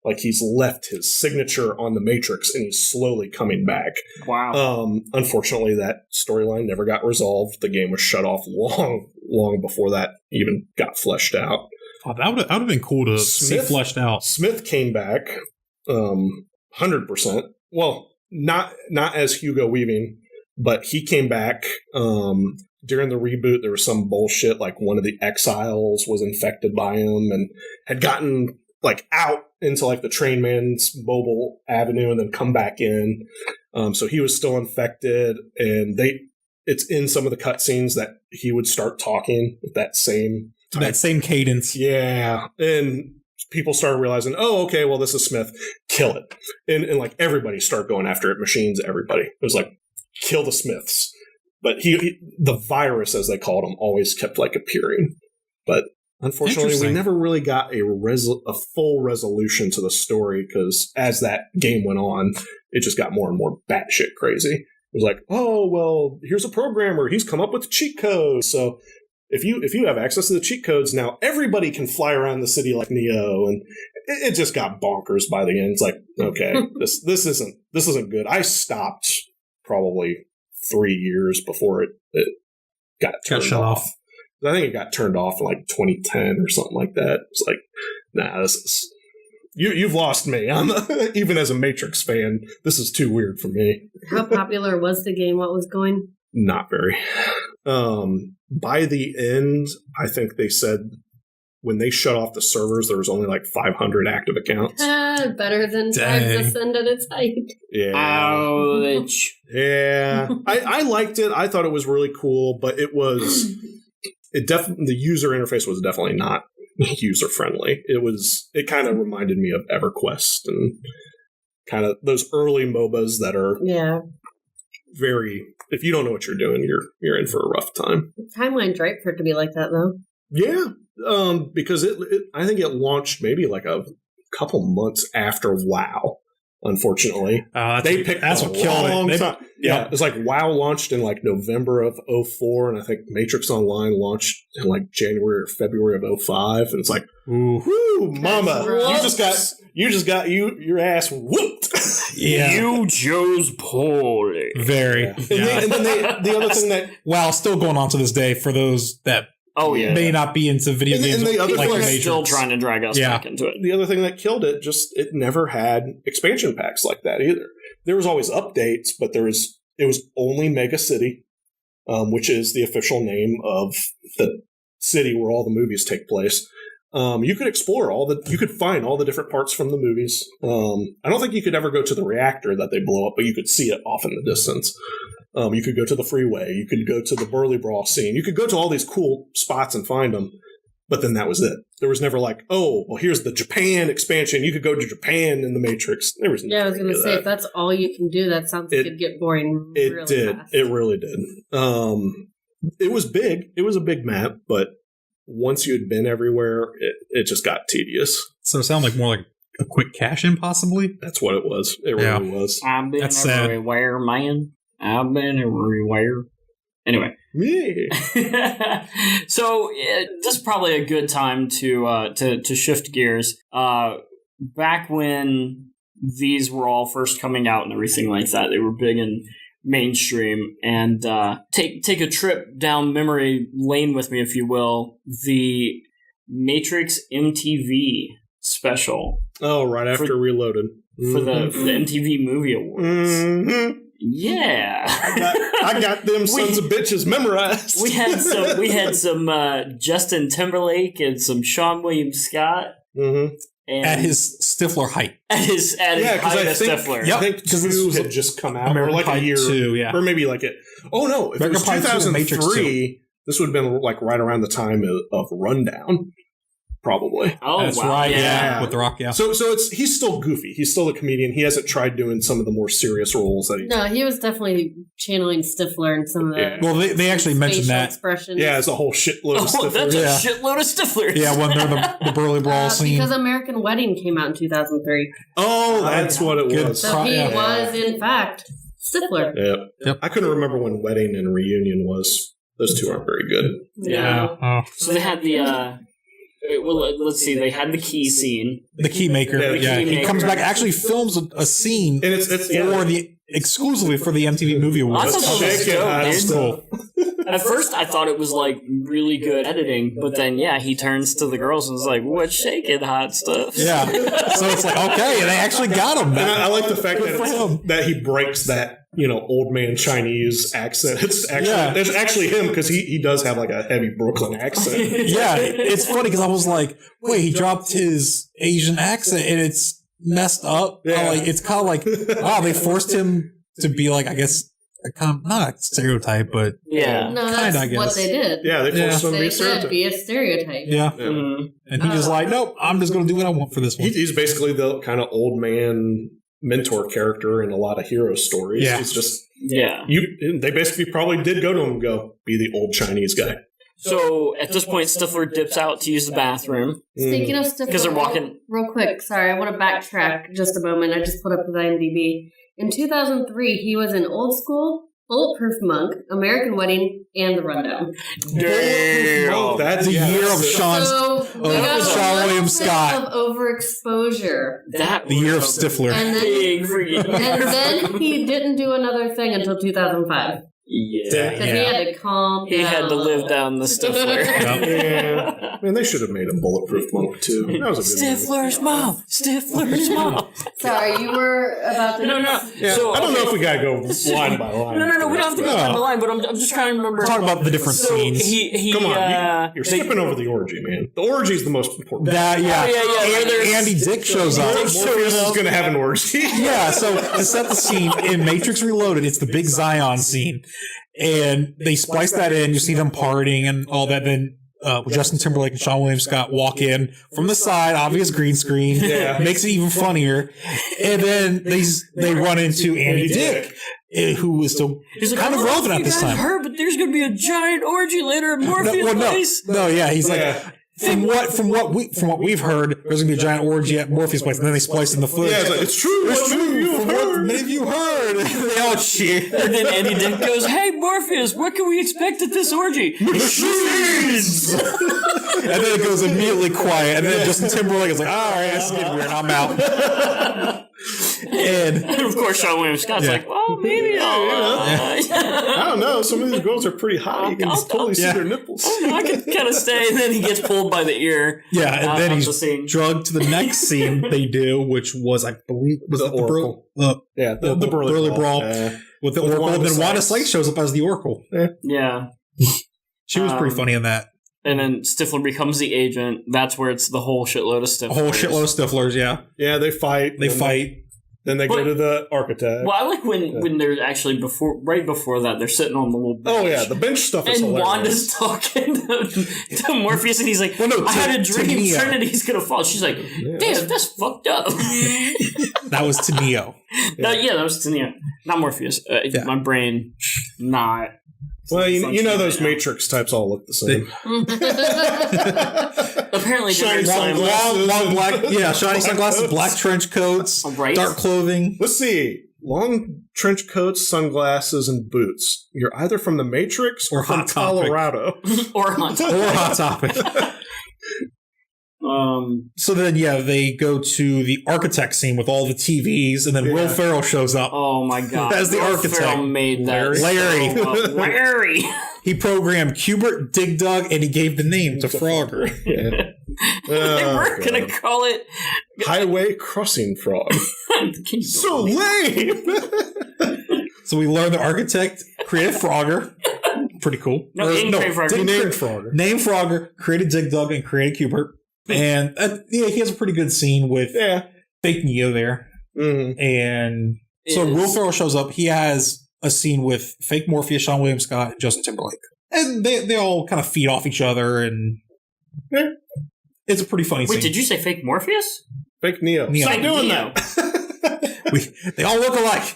Like he's left his signature on the Matrix and he's slowly coming back. Wow. Unfortunately, that storyline never got resolved. The game was shut off long before that even got fleshed out. Oh, that would have been cool to see fleshed out. Smith came back 100%. Well, not as Hugo Weaving, but he came back. During the reboot, there was some bullshit like one of the exiles was infected by him and had gotten like out into like the train man's mobile avenue and then come back in. So he was still infected, and it's in some of the cutscenes that he would start talking with that same cadence. Yeah. And people started realizing, oh, okay, well, this is Smith. Kill it. And like everybody started going after it. Machines, everybody. It was like, kill the Smiths. But the virus, as they called him, always kept like appearing. But unfortunately, we never really got a full resolution to the story, because as that game went on, it just got more and more batshit crazy. It was like, oh, well, here's a programmer. He's come up with cheat codes. So if you have access to the cheat codes, now everybody can fly around the city like Neo. And it just got bonkers by the end. It's like, okay, this isn't good. I stopped probably 3 years before it got turned off. I think it got turned off in like 2010 or something like that. It's like, nah, this is you've lost me. I'm even as a Matrix fan, this is too weird for me. How popular was the game? What was going? Not very. By the end, I think they said when they shut off the servers, there was only like 500 active accounts. Better than Tribes Ascend at its height. Yeah. Ouch. Yeah. I liked it. I thought it was really cool, but it was the user interface was definitely not user friendly. It kind of reminded me of EverQuest and kind of those early MOBAs that are very, if you don't know what you're doing, you're in for a rough time. Timeline's right for it to be like that, though. Yeah. Because I think it launched maybe like a couple months after WoW. Unfortunately, they picked that's what killed it. Yeah, it's like WoW launched in like November of 2004, and I think Matrix Online launched in like January or February of 2005, and it's like, whoo, mama, you just got your ass whooped. Yeah, you chose poorly. Very. Yeah. And then the other thing that WoW still going on to this day for those that. Oh yeah, may not be into video games. And the other people are still trying to drag us back into it. The other thing that killed it, it never had expansion packs like that either. There was always updates, but it was only Mega City, which is the official name of the city where all the movies take place. You could explore you could find all the different parts from the movies. I don't think you could ever go to the reactor that they blow up, but you could see it off in the distance. You could go to the freeway. You could go to the Burly Brawl scene. You could go to all these cool spots and find them, but then that was it. There was never like, oh, well, here's the Japan expansion. You could go to Japan in the Matrix. There was I was going to say, if that's all you can do, that sounds like it'd get boring really fast. It really did. It was big. It was a big map, but once you had been everywhere, it just got tedious. So it sounded like more like a quick cash-in, possibly? That's what it was. It really was. I've been everywhere, man. I've been everywhere. Anyway. Yeah. So this is probably a good time to shift gears. Back when these were all first coming out and everything like that, they were big and mainstream, and take a trip down memory lane with me, if you will. The Matrix MTV special. Oh, right after Reloaded. For the MTV Movie Awards. Mm-hmm. Yeah. I got them sons of bitches memorized. we had some Justin Timberlake and some Sean William Scott. Mm-hmm. At his Stifler height. At his height of Stifler. I think 2 had just come out. American or like a year. 2, or maybe like it. Oh, no. If American it was 2003, this would have been like right around the time of Rundown. Probably. Oh, that's wow. right. Yeah. With The Rock, yeah. So he's still goofy. He's still a comedian. He hasn't tried doing some of the more serious roles that he. No, he was definitely channeling Stifler and some of the. Yeah. Well, they actually mentioned that. Expressions. Yeah, it's a whole shitload of Stiflers. That's a shitload of Stiflers. Yeah, when they're the Burly Brawl scene. Because American Wedding came out in 2003. Oh, that's what it was. So he was, in fact, Stifler. Yep. I couldn't remember when Wedding and Reunion was. Those two aren't very good. Yeah. Oh. So they had the. Well, let's see. They had the key scene. The key maker. Yeah, he comes back, actually films a scene and it's exclusively for the MTV Movie Awards. I thought that was dope, At first, I thought it was like really good editing, but then he turns to the girls and is like, "What's shaking, hot stuff?" Yeah. So it's like, okay, they actually got him. And I like the fact that he breaks that old man Chinese accent. It's actually him because he does have like a heavy Brooklyn accent. Yeah, it's funny because I was like, wait, he dropped his Asian accent and it's messed up. Yeah. It's kind of like, wow, they forced him to be like, I guess, not a stereotype, but no, that's I guess. what they did. Yeah, they forced him to be a stereotype. stereotype. Be a stereotype. Yeah. Mm-hmm. And he's just like, nope, I'm just going to do what I want for this one. He's basically the kind of old man mentor character in a lot of hero stories. Yeah. It's just they basically probably did go to him and go, be the old Chinese guy. So at this point, Stifler dips out to use the bathroom. Speaking of Stifler, because they're walking real quick. Sorry, I want to backtrack just a moment. I just put up his IMDb. In 2003, he was in Old School, Bulletproof Monk, American Wedding, and The Rundown. Damn. That's the year of Sean William Scott. Of overexposure. The year of Stifler. And then he didn't do another thing until 2005. Yeah. Because he had to calm down. He had to live down the Stifler. Yeah. Man, they should have made a Bulletproof Monk, too. That was a good Stifler's mom. Stifler's mom. Sorry, you were about to... No. Yeah, so, I don't know if we got to go line by line. No, we don't have to go line by line, but I'm just trying to remember. Talk about the different scenes. Come on, you're skipping over the orgy, man. The orgy is the most important. Andy Dick shows up. Morpheus is going to have an orgy. Yeah, so to set the scene, in Matrix Reloaded, it's the big Zion scene. And they splice that in. You see them partying and all that. Then Justin Timberlake and Sean William Scott walk in from the side, obvious green screen. Yeah. Makes it even funnier. And then they run into Andy Dick, who is still kind of relevant at this time. Heard, but there's going to be a giant orgy later at Morpheus' place. No, he's like. From what we've heard, there's gonna be a giant orgy at Morpheus' place, and then they splice in the footage. Yeah, it's true. It's true. From what many of you heard, they all cheer. And then Andy Dick goes, "Hey Morpheus, what can we expect at this orgy?" Machines. And then it goes immediately quiet, and then Justin Timberlake is like, "All right, that's getting weird. I'm out." And of course, Sean William Scott's like, well, maybe I don't know. Some of these girls are pretty hot. You can totally see their nipples. I can kind of stay. And then he gets pulled by the ear. Yeah, and then he's drugged to the next scene they do, which was, I believe, was the Oracle. The Burly Brawl with the Oracle. And then Wanda Sykes shows up as the Oracle. Yeah. She was pretty funny in that. And then Stifler becomes the agent. That's where it's the whole shitload of Stiflers. A whole shitload of Stiflers, yeah. Yeah, they fight. Then they go to the architect. Well, I like when they're actually right before that, they're sitting on the little bench. Oh, yeah, the bench stuff is hilarious. And Wanda's talking to Morpheus, and he's like, I had a dream Trinity's going to fall. She's like, damn, that's fucked up. That was to Neo. That was to Neo. Not Morpheus. My brain, not... Well, you know those Matrix types all look the same. Apparently, shiny sunglasses, long black, shiny sunglasses, black trench coats, dark clothing. Let's see, long trench coats, sunglasses, and boots. You're either from the Matrix or from Colorado, or Hot Topic. So then, they go to the architect scene with all the TVs, and then Will Ferrell shows up. Oh my god! As the architect, Ferrell made that Larry. He programmed Cubert, Dig Dug, and he gave the name to Frogger. They were gonna call it Highway Crossing Frog. So lame. So we learned the architect created Frogger. Pretty cool. Named Frogger. Named Frogger, created Dig Dug, and created Cubert. And he has a pretty good scene with fake Neo there. Mm-hmm. And so Will Ferrell shows up. He has a scene with fake Morpheus, Sean William Scott, and Justin Timberlake. And they all kind of feed off each other. And it's a pretty funny scene. Wait, did you say fake Morpheus? Fake Neo. Stop doing that. They all look alike.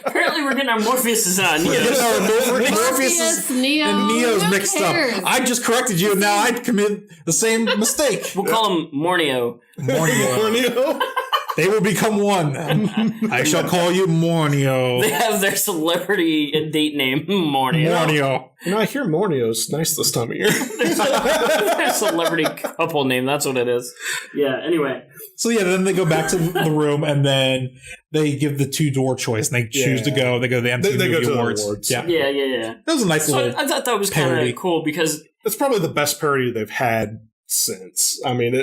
Apparently, we're getting our Morpheuses on. Morpheus, Neo, and Neo's mixed up. I just corrected you, and now I commit the same mistake. We'll call him Mornio. Mornio. They will become one. I shall call you Mornio. They have their celebrity date name, Mornio. I hear Mornio's nice this time of year. Their celebrity couple name, that's what it is. Yeah, anyway. So then they go back to the room, and then they give the two-door choice, and they choose to go. They go to the MTV Movie Awards. Yeah. That was a nice little I thought that was kind of cool, because... It's probably the best parody they've had since. I mean,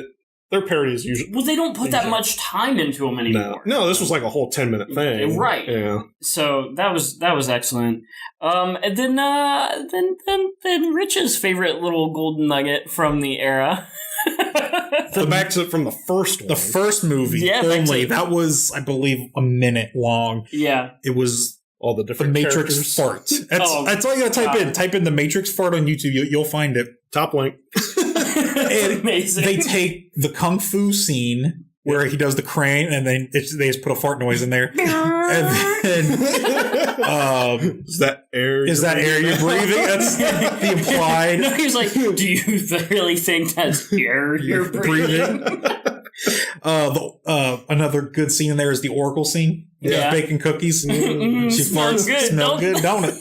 their parodies usually... Well, they don't put that much time into them anymore. No, this was like a whole 10-minute thing. Right. Yeah. So that was excellent. And then Rich's favorite little golden nugget from the era. Back to from the first one. The first movie. Yeah, only. That was, I believe, a minute long. Yeah. It was... all the different Matrix fart. That's all you gotta type in. Type in the Matrix fart on YouTube. You'll find it. Top link. And amazing. They take the kung fu scene where he does the crane, and then they just put a fart noise in there. And then, is that air? You're breathing? That's the implied. No, he's like, do you really think that's air you're breathing? Another good scene in there is the Oracle scene. Yeah. Baking cookies. She farts. Smell good, don't it?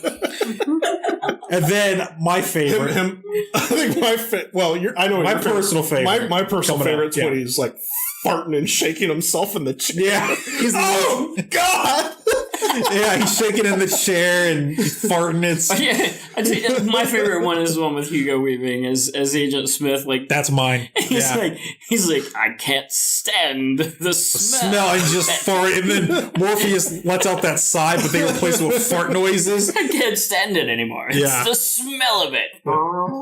And then my favorite. I think I know my personal favorite. My personal favorite is when he's like farting and shaking himself in the chair. Yeah. Oh, God! Yeah, he's shaking in the chair and he's farting. My favorite one is the one with Hugo Weaving as Agent Smith. Like, that's mine. He's like, I can't stand the smell. And just fart. And then Morpheus lets out that sigh, but they replace it with fart noises. I can't stand it anymore. It's the smell of it.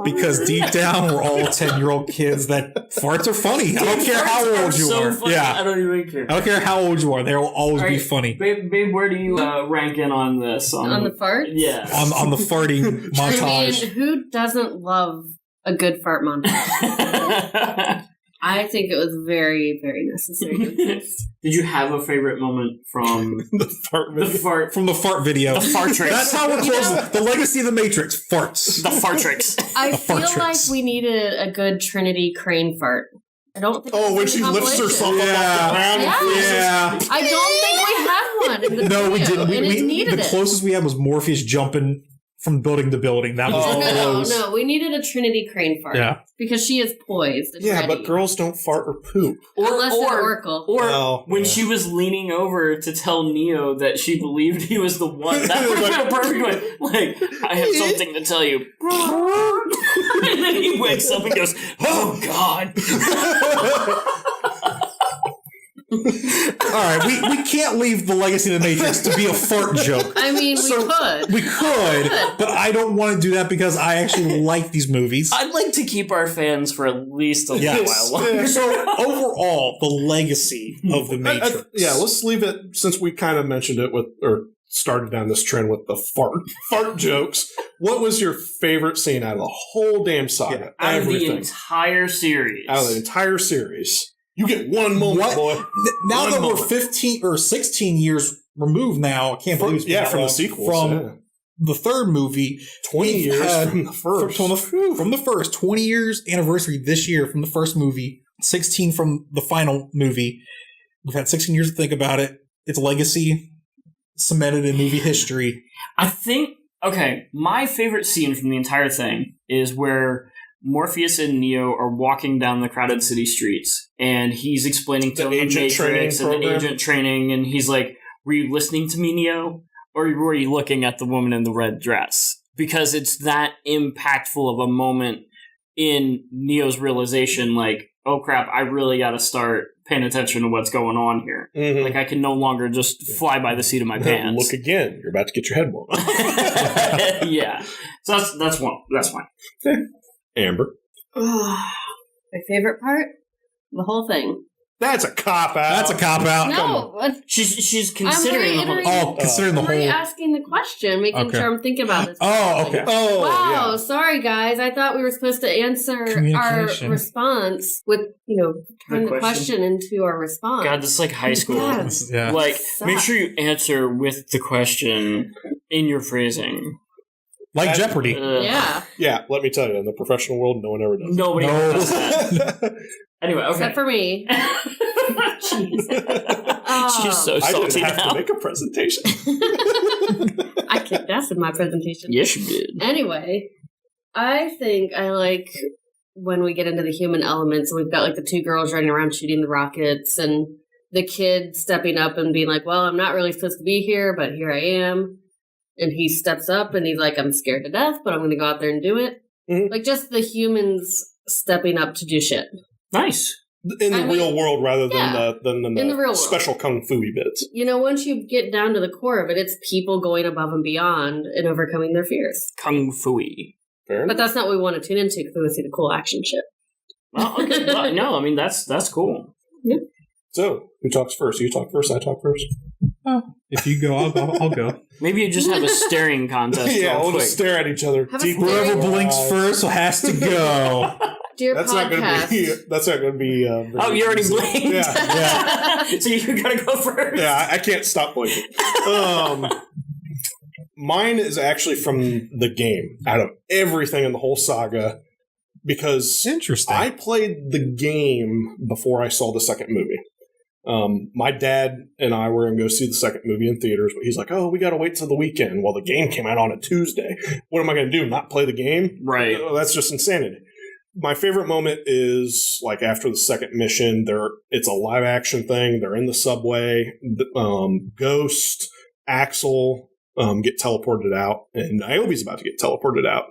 Because deep down, we're all 10-year-old kids that farts are funny. I don't care how old you are. Funny. Yeah, I don't even care. I don't care how old you are. They will always be funny. Babe, where do you rank in on this? On the farts? Yeah. On the farting montage. I mean, who doesn't love a good fart montage? I think it was very, very necessary. Did you have a favorite moment from the fart video? The fart tricks. That's how we're closing. The legacy of the Matrix. Farts. The fart tricks. I feel like we needed a good Trinity crane fart. I don't think. Oh, when she lifts herself up off the ground. Yeah. I don't think we had one. In the no, we didn't. It needed the closest we had was Morpheus jumping from building to building. That was No. We needed a Trinity crane fart. Yeah. Because she is poised. And ready. But girls don't fart or poop. Unless it's Oracle. Or when she was leaning over to tell Neo that she believed he was the one. That would have been a perfect way. Like, I have something to tell you. And then he wakes up and goes, oh, God. All right, we can't leave the legacy of the Matrix to be a fart joke. I mean, we could, but I don't want to do that because I actually like these movies. I'd like to keep our fans for at least a little while longer. So overall, the legacy of the Matrix. Let's leave it, since we kind of mentioned it or started down this trend with the fart jokes. What was your favorite scene out of the whole damn saga? Out of the entire series. Out of the entire series. You get one moment, boy. Now that we're 15 or 16 years removed now, I can't believe it's from the sequels. From the third movie. 20 years from the first. From the first. 20 years anniversary this year from the first movie. 16 from the final movie. We've had 16 years to think about it. Its legacy cemented in movie history. I think, my favorite scene from the entire thing is where Morpheus and Neo are walking down the crowded city streets, and he's explaining to them the Matrix and the agent training, and he's like, were you listening to me, Neo? Or were you looking at the woman in the red dress? Because it's that impactful of a moment in Neo's realization, like, oh crap, I really gotta start paying attention to what's going on here. Mm-hmm. Like, I can no longer just fly by the seat of my pants. Look again, you're about to get your head blown. Yeah. So that's one. That's fine. Okay. Amber. My favorite part? The whole thing. That's a cop-out. No. She's considering the whole... considering the whole... I'm asking the question, making sure I'm thinking about this. Oh, okay. Oh, wow, sorry guys. I thought we were supposed to answer our response with, turn the question into our response. God, this is like high school. Yeah. Like, make sure you answer with the question in your phrasing. Like Jeopardy. Yeah. Yeah, let me tell you, in the professional world, no one ever does Nobody ever does that. Anyway, okay. Except for me. Jeez. She's so salty I didn't have to make a presentation. I kicked ass in my presentation. Yes, you did. Anyway, I think I like when we get into the human elements, we've got like the two girls running around shooting the rockets and the kid stepping up and being like, well, I'm not really supposed to be here, but here I am. And he steps up and he's like, I'm scared to death, but I'm going to go out there and do it. Mm-hmm. Like just the humans stepping up to do shit. Nice. In the real world rather than the real special kung fu bits. Once you get down to the core of it, it's people going above and beyond and overcoming their fears. Kung fu-y. But that's not what we want to tune into because we want to see the cool action shit. Well, okay. Well, no, I mean, that's cool. Yeah. So, who talks first? You talk first, I talk first? Oh, if you go, I'll go. Maybe you just have a staring contest. Yeah, we'll just stare at each other. Whoever blinks first has to go. Dear podcast. That's not going to be... oh, you already blinked? Yeah. So you got to go first. Yeah, I can't stop blinking. Mine is actually from the game, out of everything in the whole saga, because interesting. I played the game before I saw the second movie. My dad and I were going to go see the second movie in theaters, but he's like, oh, we got to wait till the weekend. Well, the game came out on a Tuesday. What am I going to do? Not play the game? Right. That's just insanity. My favorite moment is like after the second mission, it's a live action thing. They're in the subway. Ghost, Axel get teleported out, and Niobe's about to get teleported out.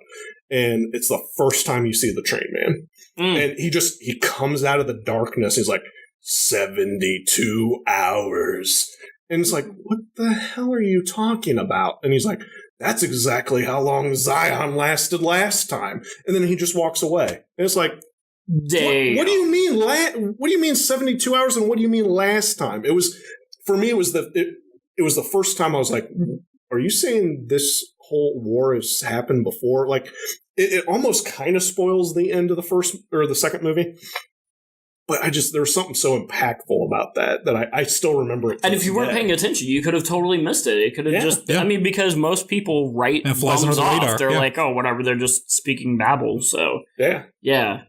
And it's the first time you see the train man. And he comes out of the darkness. He's like, 72 hours. And it's like, what the hell are you talking about? And he's like, that's exactly how long Zion lasted last time. And then he just walks away. And it's like, what do you mean? What do you mean 72 hours? And what do you mean last time? It was, for me, it was the first time I was like, are you saying this whole war has happened before? Like, it almost kind of spoils the end of the first or the second movie. But there was something so impactful about that I still remember it. And if you weren't paying attention, you could have totally missed it. It could have I mean, because most people write bums off. They're like, oh, whatever, they're just speaking babble. So, yeah.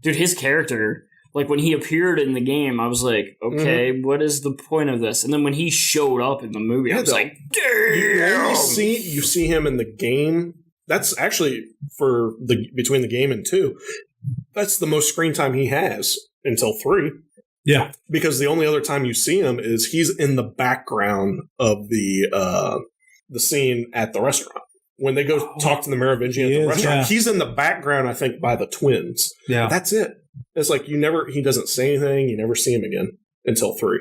Dude, his character, Like, when he appeared in the game, I was like, okay, what is the point of this? And then when he showed up in the movie, I was like, damn! You see him in the game. That's actually, between the game and 2, that's the most screen time he has until 3. Yeah. Because the only other time you see him is he's in the background of the scene at the restaurant. When they go talk to the Merovingian at the restaurant, he's in the background, I think, by the twins. Yeah. That's it. It's like he doesn't say anything, you never see him again until 3.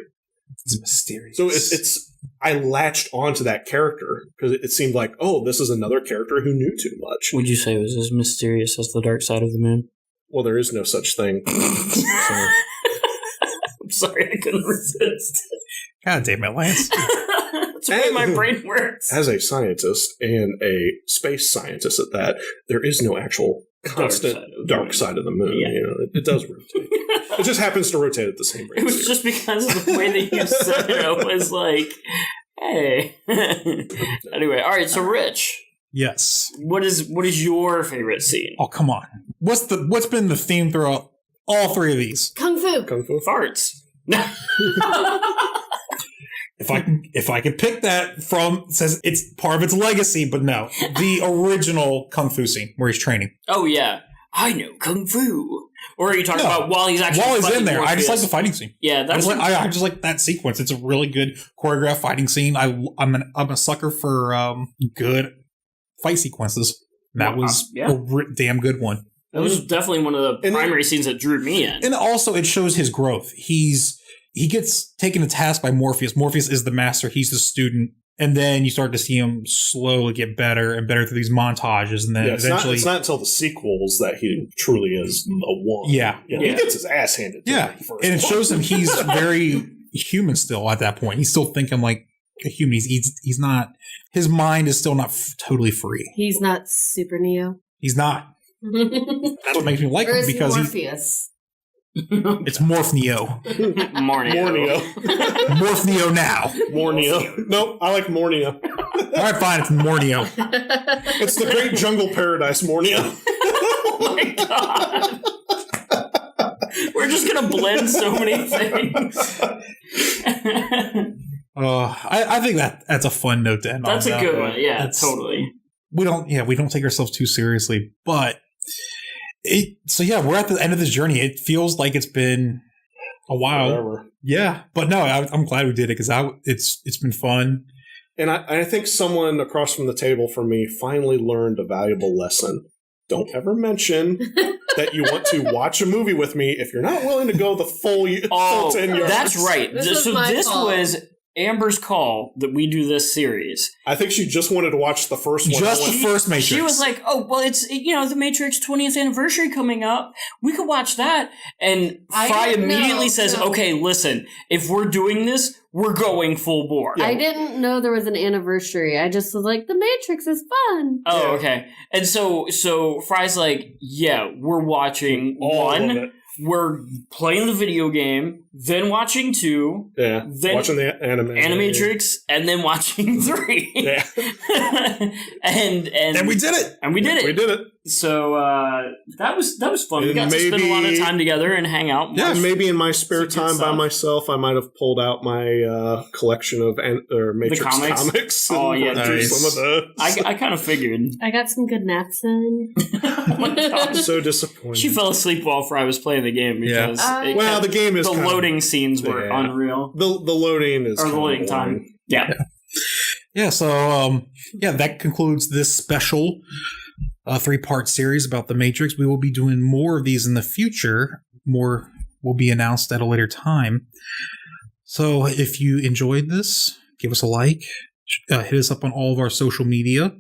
It's mysterious. So I latched onto that character because it seemed like, oh, this is another character who knew too much. Would you say it was as mysterious as the dark side of the moon? Well, there is no such thing. So. I'm sorry, I couldn't resist. God damn it, Lance. That's the way my brain works. As a scientist and a space scientist at that, there is no actual constant dark side of the moon. Yeah. You know, it does rotate. It just happens to rotate at the same rate. It was just because of the way that you said it. I was like, hey. Anyway, all right. So, Rich. Yes. What is your favorite scene? Oh, come on. What's been the theme throughout all 3 of these? Kung Fu. Kung Fu Farts. If I could pick that from, it says it's part of its legacy, but no, the original Kung Fu scene where he's training. Oh yeah, I know Kung Fu. Or are you talking about while he's in there? I just like the fighting scene. Yeah, that's I just like that sequence. It's a really good choreographed fighting scene. I'm a sucker for good fight sequences. That was a damn good one. That was definitely one of the primary scenes that drew me in. And also, it shows his growth. He gets taken to task by Morpheus. Morpheus is the master. He's the student. And then you start to see him slowly get better and better through these montages. And then eventually... It's not until the sequels that he truly is the one. Yeah. He gets his ass handed to him first. And it shows him he's very human still at that point. He's still thinking like a human. He's not... His mind is still not totally free. He's not Super Neo. He's not. That's what makes me like him, because Morpheus. It's Morphneo. Morneo. Morphneo now. Morneo. Nope, I like Morneo. All right, fine, it's Morneo. It's the great jungle paradise, Morneo. Oh my god. We're just going to blend so many things. I think that's a fun note to end on. That's a good one. Yeah, totally. We don't take ourselves too seriously, but we're at the end of this journey. It feels like it's been a while. Forever. Yeah, but no, I'm glad we did it because it's been fun. And I think someone across from the table from me finally learned a valuable lesson. Don't ever mention that you want to watch a movie with me if you're not willing to go the full 10 yards. That's right. This was Amber's call that we do this series. I think she just wanted to watch the first one. Just the first Matrix. She was like, oh, well, it's, the Matrix 20th anniversary coming up. We could watch that. And Fry immediately says, okay, listen, if we're doing this, we're going full bore. Yeah. I didn't know there was an anniversary. I just was like, the Matrix is fun. Oh, okay. And so Fry's like, yeah, we're watching one. We're playing the video game, then watching 2. Yeah. Then watching the Animatrix, and then watching 3. Yeah. and we did it. And we did it. We did it. So that was fun. And we got to spend a lot of time together and hang out. Yeah, maybe in my spare time by myself, I might have pulled out my collection of Matrix comics. Oh, yeah. Nice. Some of those. I kind of figured. I got some good naps in. Oh my God. I'm so disappointed. She fell asleep while Fry was playing the game because the game is the loading scenes were unreal. The loading is the loading time. Yeah. Yeah. So that concludes this special 3-part series about the Matrix. We will be doing more of these in the future. More will be announced at a later time. So if you enjoyed this, give us a like, hit us up on all of our social media,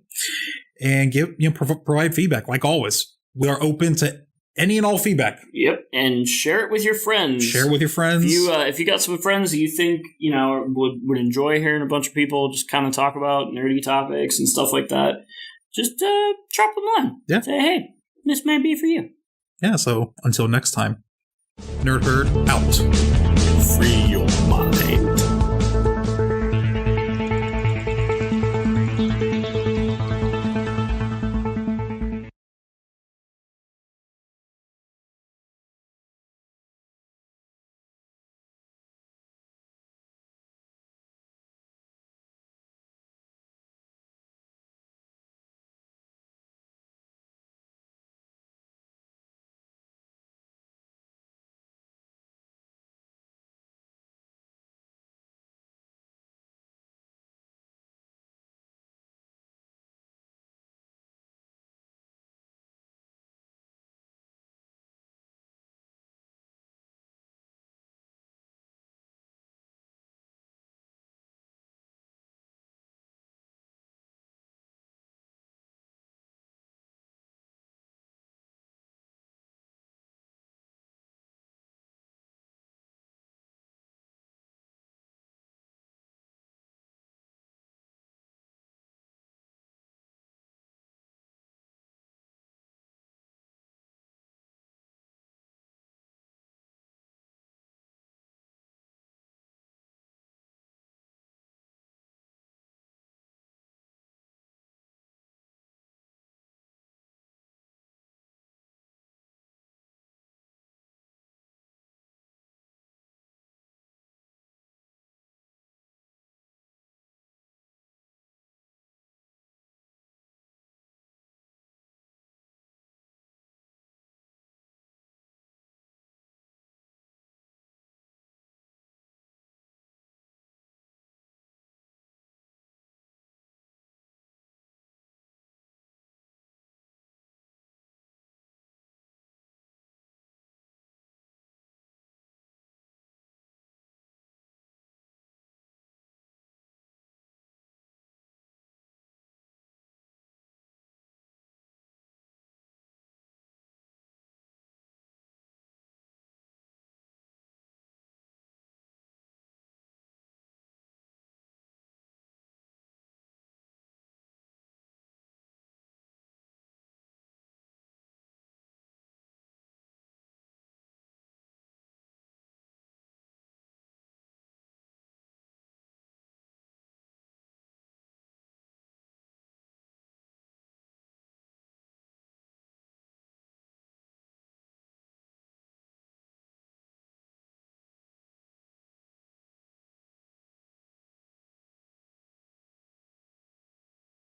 and provide feedback. Like always, we are open to any and all feedback. Yep, and share it with your friends. If you got some friends that you think would enjoy hearing a bunch of people just kind of talk about nerdy topics and stuff like that, just drop them on. Yeah. Say, hey, this might be for you. Yeah. So until next time, N3rd out. Free your